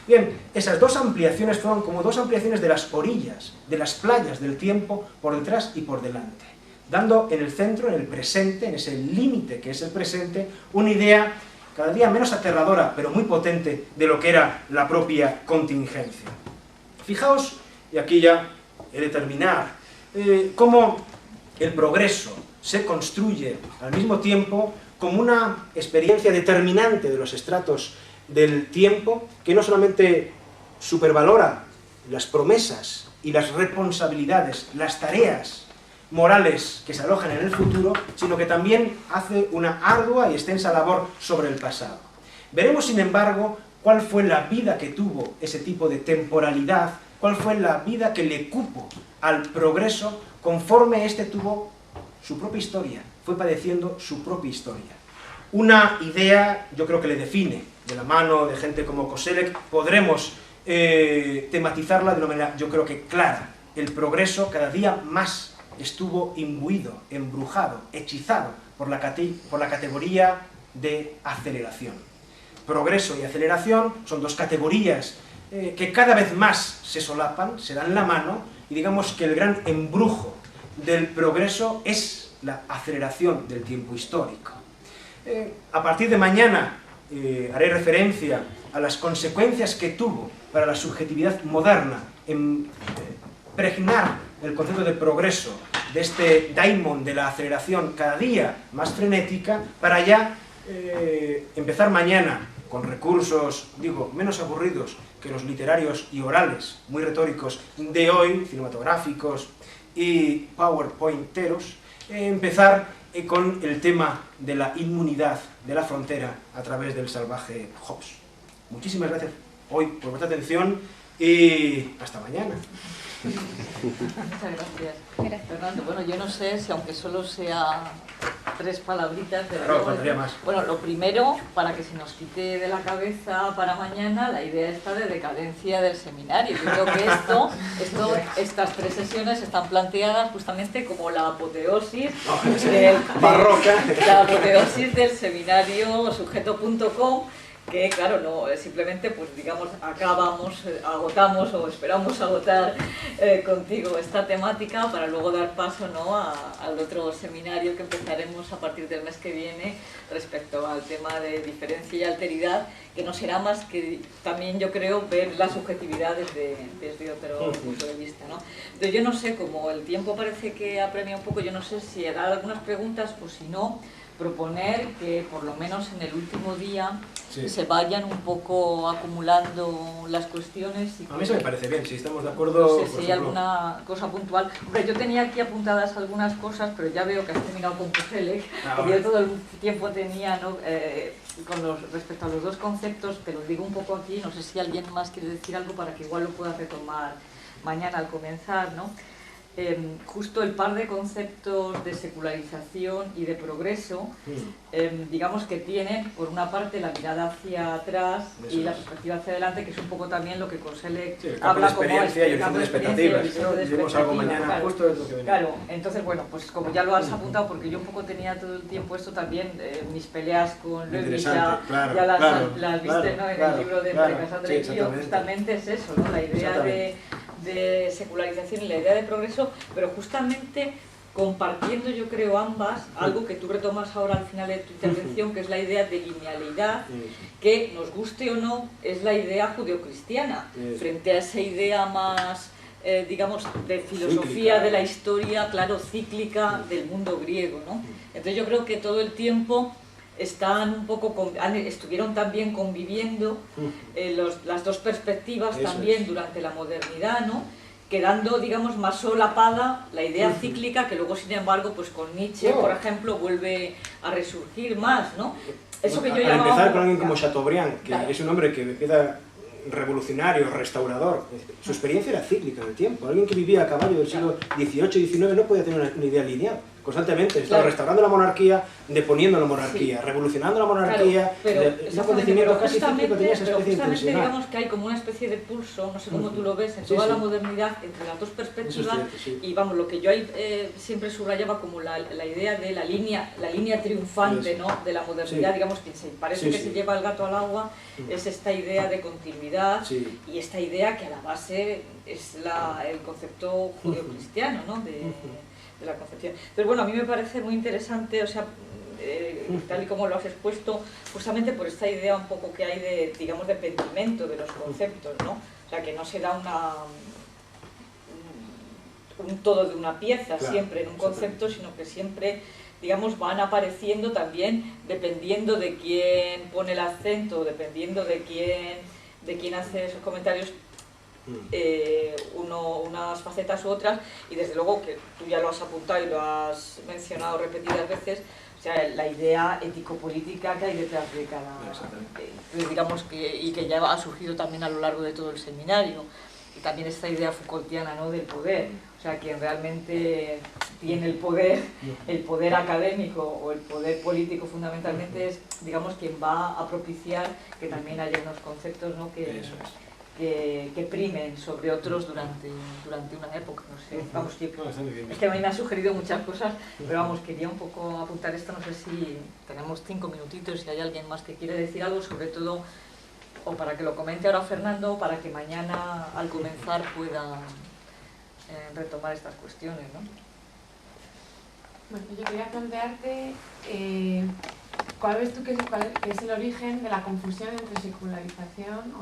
S5: Bien, esas dos ampliaciones fueron como dos ampliaciones de las orillas, de las playas del tiempo, por detrás y por delante, dando en el centro, en el presente, en ese límite que es el presente, una idea cada día menos aterradora, pero muy potente, de lo que era la propia contingencia. Fijaos, y aquí ya he de terminar, cómo el progreso se construye al mismo tiempo como una experiencia determinante de los estratos del tiempo, que no solamente supervalora las promesas y las responsabilidades, las tareas morales que se alojan en el futuro, sino que también hace una ardua y extensa labor sobre el pasado. Veremos, sin embargo, cuál fue la vida que tuvo ese tipo de temporalidad, cuál fue la vida que le cupo al progreso conforme éste tuvo su propia historia, fue padeciendo su propia historia. Una idea, yo creo que le define, de la mano de gente como Koselleck, podremos tematizarla de una manera, yo creo que clara. El progreso cada día más estuvo imbuido, embrujado, hechizado por la categoría de aceleración. Progreso y aceleración son dos categorías que cada vez más se solapan, se dan la mano, y digamos que el gran embrujo del progreso es la aceleración del tiempo histórico. A partir de mañana haré referencia a las consecuencias que tuvo para la subjetividad moderna en pregnar el concepto de progreso, de este daimon de la aceleración cada día más frenética, para ya empezar mañana con recursos, digo, menos aburridos que los literarios y orales, muy retóricos de hoy, cinematográficos y powerpointeros, empezar con el tema de la inmunidad de la frontera a través del salvaje Hobbes. Muchísimas gracias hoy por vuestra atención y hasta mañana.
S4: Muchas gracias. Fernando, bueno, yo no sé si aunque solo sea 3 palabritas, pero
S5: claro, faltaría más.
S4: Bueno, lo primero, para que se nos quite de la cabeza para mañana la idea esta de decadencia del seminario. Yo creo que estas 3 sesiones están planteadas justamente como la apoteosis
S5: barroca.
S4: La apoteosis del seminario sujeto.com, que claro, no simplemente pues digamos agotamos o esperamos agotar contigo esta temática para luego dar paso, ¿no?, al otro seminario que empezaremos a partir del mes que viene respecto al tema de diferencia y alteridad, que no será más que también, yo creo, ver la subjetividad desde otro punto de vista, ¿no? Entonces yo no sé, como el tiempo parece que apremia un poco, yo no sé si dar algunas preguntas o si no, proponer que por lo menos en el último día se vayan un poco acumulando las cuestiones. Y
S5: a mí eso me parece bien, si estamos de acuerdo.
S4: No sé si hay alguna cosa puntual. Hombre, yo tenía aquí apuntadas algunas cosas, pero ya veo que has terminado con Koselleck, porque yo todo el tiempo tenía, ¿no?, respecto a los dos conceptos, te lo digo un poco aquí, no sé si alguien más quiere decir algo para que igual lo pueda retomar mañana al comenzar, ¿no? Justo el par de conceptos de secularización y de progreso, digamos que tienen por una parte la mirada hacia atrás y la perspectiva hacia adelante, que es un poco también lo que Koselleck habla como
S5: experiencia y horizonte de expectativas. Vimos algo mañana,
S4: claro,
S5: justo es lo que venía.
S4: Claro, entonces bueno, pues como ya lo has apuntado, porque yo un poco tenía todo el tiempo esto también, mis peleas con Lewis ya las viste, ¿no?, en el libro de Entre Casandra y yo, justamente es eso, ¿no?, la idea de secularización y la idea de progreso, pero justamente compartiendo, yo creo, ambas, algo que tú retomas ahora al final de tu intervención, que es la idea de linealidad, que nos guste o no, es la idea judeocristiana, frente a esa idea más, digamos, de filosofía cíclica de la historia, claro, cíclica del mundo griego, ¿no? Entonces yo creo que todo el tiempo están un poco estuvieron también conviviendo las dos perspectivas también durante la modernidad, ¿no?, quedando, digamos, más solapada la idea cíclica, que luego, sin embargo, pues con Nietzsche, por ejemplo, vuelve a resurgir más, ¿no? Eso que yo llamaba...
S5: Para empezar con alguien como Chateaubriand, que es un hombre que empieza revolucionario, restaurador. Su experiencia era cíclica en el tiempo. Alguien que vivía a caballo del siglo XVIII y XIX no podía tener una idea lineal. Constantemente estaba restaurando la monarquía, deponiendo la monarquía, revolucionando la monarquía.
S4: Pero
S5: un acontecimiento casi cíclico tenía esa especie de intensidad.
S4: Digamos que hay como una especie de pulso, no sé cómo tú lo ves, en toda la modernidad, entre las dos perspectivas, y vamos, lo que yo ahí siempre subrayaba como la idea de la línea triunfante, ¿no?, de la modernidad, digamos, que parece que se lleva el gato al agua, es esta idea de continuidad y esta idea que a la base es el concepto judeocristiano, ¿no?, de la concepción. Pero bueno, a mí me parece muy interesante, o sea, tal y como lo has expuesto, justamente por esta idea un poco que hay de, digamos, de pedimento de los conceptos, ¿no? O sea, que no se da un todo de una pieza siempre en un concepto, sino que siempre, digamos, van apareciendo también dependiendo de quién pone el acento, dependiendo de quién hace esos comentarios, unas facetas u otras, y desde luego que tú ya lo has apuntado y lo has mencionado repetidas veces, o sea, la idea ético-política que hay detrás de cada... digamos y que ya ha surgido también a lo largo de todo el seminario, y también esta idea Foucaultiana, ¿no?, del poder, o sea, quien realmente tiene el poder académico o el poder político fundamentalmente es, digamos, quien va a propiciar que también haya unos conceptos, ¿no?, que primen sobre otros durante una época, no sé, vamos, es que a mí me ha sugerido muchas cosas, pero vamos, quería un poco apuntar esto, no sé si tenemos 5 minutitos, si hay alguien más que quiere decir algo, sobre todo, o para que lo comente ahora Fernando, para que mañana al comenzar pueda retomar estas cuestiones, ¿no?
S2: Bueno, yo quería plantearte ¿cuál ves tú que es el origen de la confusión entre secularización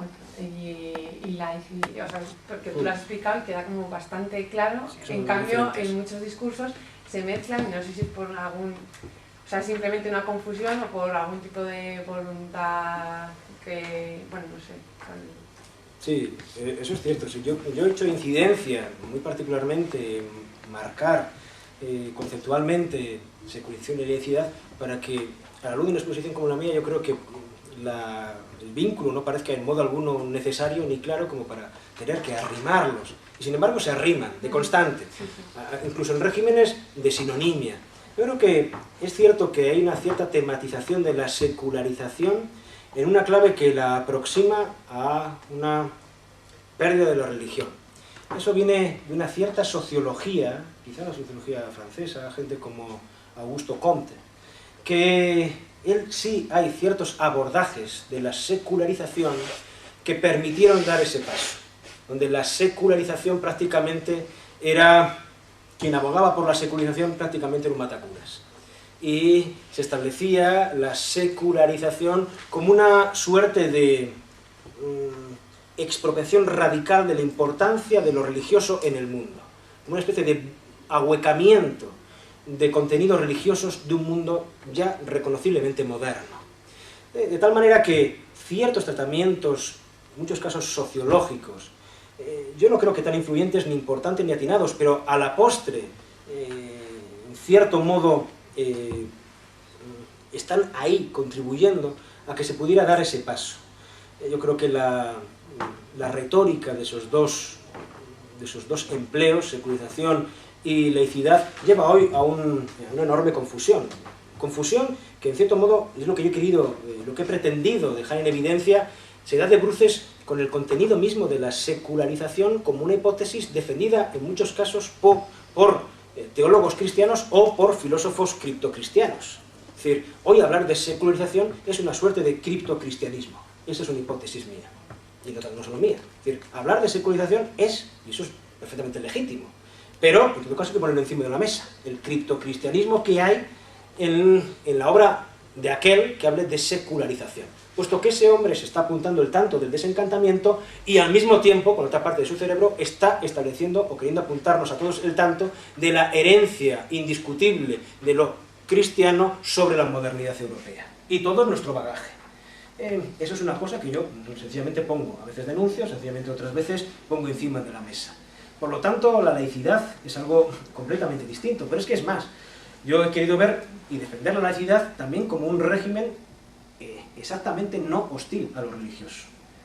S2: y laicidad? O sea, porque tú lo has explicado y queda como bastante claro, en cambio en muchos discursos se mezclan y no sé si es por o sea, simplemente una confusión o por algún tipo de voluntad que, bueno, no sé.
S5: Sí, eso es cierto. Sí, yo he hecho incidencia, muy particularmente, en marcar conceptualmente secularización y laicidad para que, a la luz de una exposición como la mía, yo creo que el vínculo no parezca en modo alguno necesario ni claro como para tener que arrimarlos. Y sin embargo se arriman, de constante, incluso en regímenes de sinonimia. Yo creo que es cierto que hay una cierta tematización de la secularización en una clave que la aproxima a una pérdida de la religión. Eso viene de una cierta sociología, quizá la sociología francesa, gente como Auguste Comte, que sí hay ciertos abordajes de la secularización que permitieron dar ese paso, donde la secularización prácticamente era, quien abogaba por la secularización prácticamente era un matacuras. Y se establecía la secularización como una suerte de expropiación radical de la importancia de lo religioso en el mundo, como una especie de ahuecamiento de contenidos religiosos de un mundo ya reconociblemente moderno. De tal manera que ciertos tratamientos, en muchos casos sociológicos, yo no creo que tan influyentes, ni importantes, ni atinados, pero a la postre, en cierto modo, están ahí contribuyendo a que se pudiera dar ese paso. Yo creo que la retórica de esos dos empleos, secularización y laicidad, lleva hoy a una enorme confusión. Confusión que en cierto modo es lo que yo he querido, lo que he pretendido dejar en evidencia, se da de bruces con el contenido mismo de la secularización como una hipótesis defendida en muchos casos por teólogos cristianos o por filósofos criptocristianos. Es decir, hoy hablar de secularización es una suerte de criptocristianismo. Esa es una hipótesis mía, y no solo mía. Es decir, hablar de secularización es, y eso es perfectamente legítimo, pero en todo caso hay que ponerlo encima de la mesa, el criptocristianismo que hay en la obra de aquel que hable de secularización, puesto que ese hombre se está apuntando el tanto del desencantamiento y al mismo tiempo, con otra parte de su cerebro, está estableciendo o queriendo apuntarnos a todos el tanto de la herencia indiscutible de lo cristiano sobre la modernidad europea y todo nuestro bagaje. Eso es una cosa que yo sencillamente pongo, a veces denuncio, sencillamente otras veces pongo encima de la mesa. Por lo tanto, la laicidad es algo completamente distinto, pero es que es más. Yo he querido ver y defender la laicidad también como un régimen exactamente no hostil a lo religioso,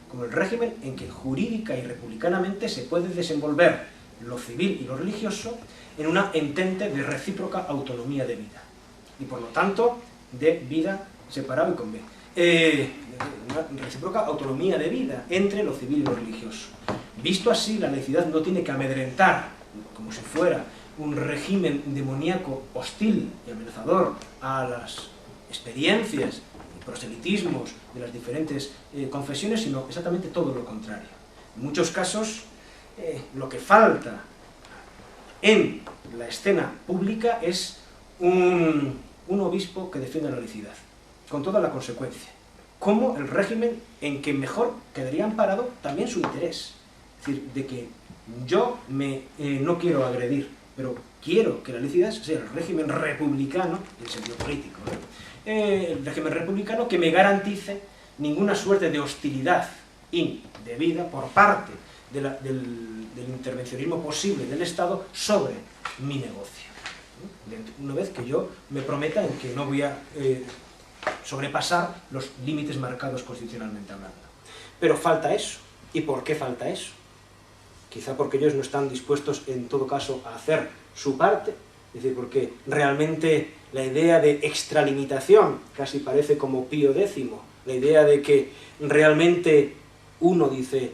S5: como el régimen en que jurídica y republicanamente se puede desenvolver lo civil y lo religioso en una entente de recíproca autonomía de vida, y por lo tanto de vida separado y con B. Una recíproca autonomía de vida entre lo civil y lo religioso. Visto así, la laicidad no tiene que amedrentar, como si fuera un régimen demoníaco hostil y amenazador a las experiencias y proselitismos de las diferentes confesiones, sino exactamente todo lo contrario. En muchos casos, lo que falta en la escena pública es un obispo que defienda la laicidad, con toda la consecuencia, como el régimen en que mejor quedaría amparado también su interés. Es decir, de que yo no quiero agredir, pero quiero que la laicidad sea el régimen republicano, en sentido político, el régimen republicano que me garantice ninguna suerte de hostilidad indebida por parte del intervencionismo posible del Estado sobre mi negocio. Una vez que yo me prometa en que no voy a sobrepasar los límites marcados constitucionalmente hablando. Pero falta eso. ¿Y por qué falta eso? Quizá porque ellos no están dispuestos en todo caso a hacer su parte, es decir, porque realmente la idea de extralimitación casi parece como Pío X, la idea de que realmente uno dice,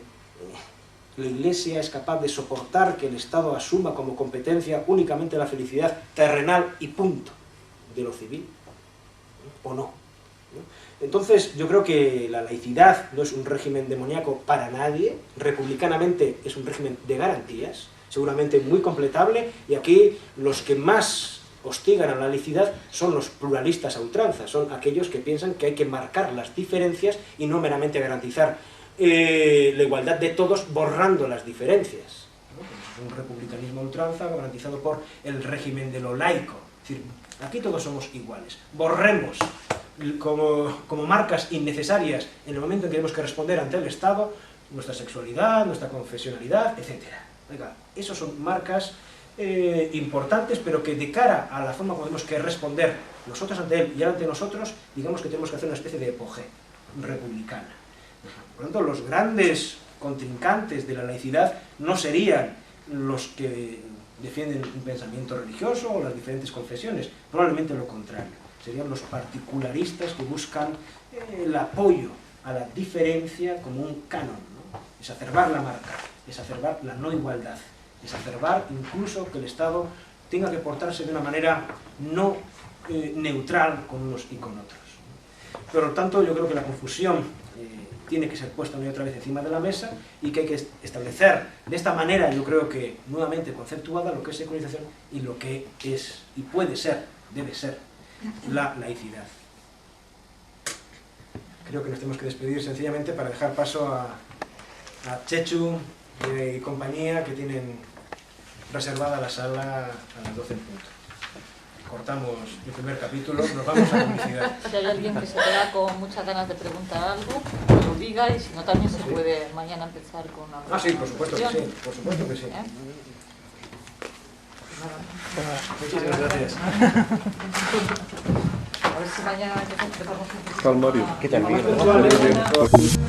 S5: la Iglesia es capaz de soportar que el Estado asuma como competencia únicamente la felicidad terrenal y punto, de lo civil, o no. Entonces yo creo que la laicidad no es un régimen demoníaco para nadie, republicanamente es un régimen de garantías, seguramente muy completable, y aquí los que más hostigan a la laicidad son los pluralistas a ultranza, son aquellos que piensan que hay que marcar las diferencias y no meramente garantizar la igualdad de todos borrando las diferencias. Es un republicanismo a ultranza garantizado por el régimen de lo laico, es decir, aquí todos somos iguales, borremos como marcas innecesarias en el momento en que tenemos que responder ante el Estado, nuestra sexualidad, nuestra confesionalidad, etc. Oiga, esos son marcas importantes, pero que de cara a la forma como tenemos que responder nosotros ante él y él ante nosotros, digamos que tenemos que hacer una especie de epogé republicana. Por lo tanto, los grandes contrincantes de la laicidad no serían los que defienden un pensamiento religioso o las diferentes confesiones, probablemente lo contrario. Serían los particularistas que buscan el apoyo a la diferencia como un canon, ¿no? Exacerbar la marca, exacerbar la no igualdad, exacerbar incluso que el Estado tenga que portarse de una manera no neutral con unos y con otros.
S1: Por lo tanto, yo creo que la confusión tiene que ser puesta una y otra vez encima de la mesa y que hay que establecer de esta manera, yo creo que nuevamente conceptuada, lo que es secularización y lo que es y puede ser, debe ser, la laicidad. Creo que nos tenemos que despedir sencillamente para dejar paso a Chechu y compañía, que tienen reservada la sala a las 12 en punto. Cortamos el primer capítulo, nos vamos a publicidad.
S4: Si hay alguien que se queda con muchas ganas de preguntar algo, que lo diga, y si no también se puede mañana empezar con una
S1: Sí, por supuesto que sí, por supuesto que sí. Muchísimas gracias.
S4: A ver si mañana empezamos un poquito
S6: Calmario.
S4: más-
S6: ¿Qué tal?
S1: Más puntuales.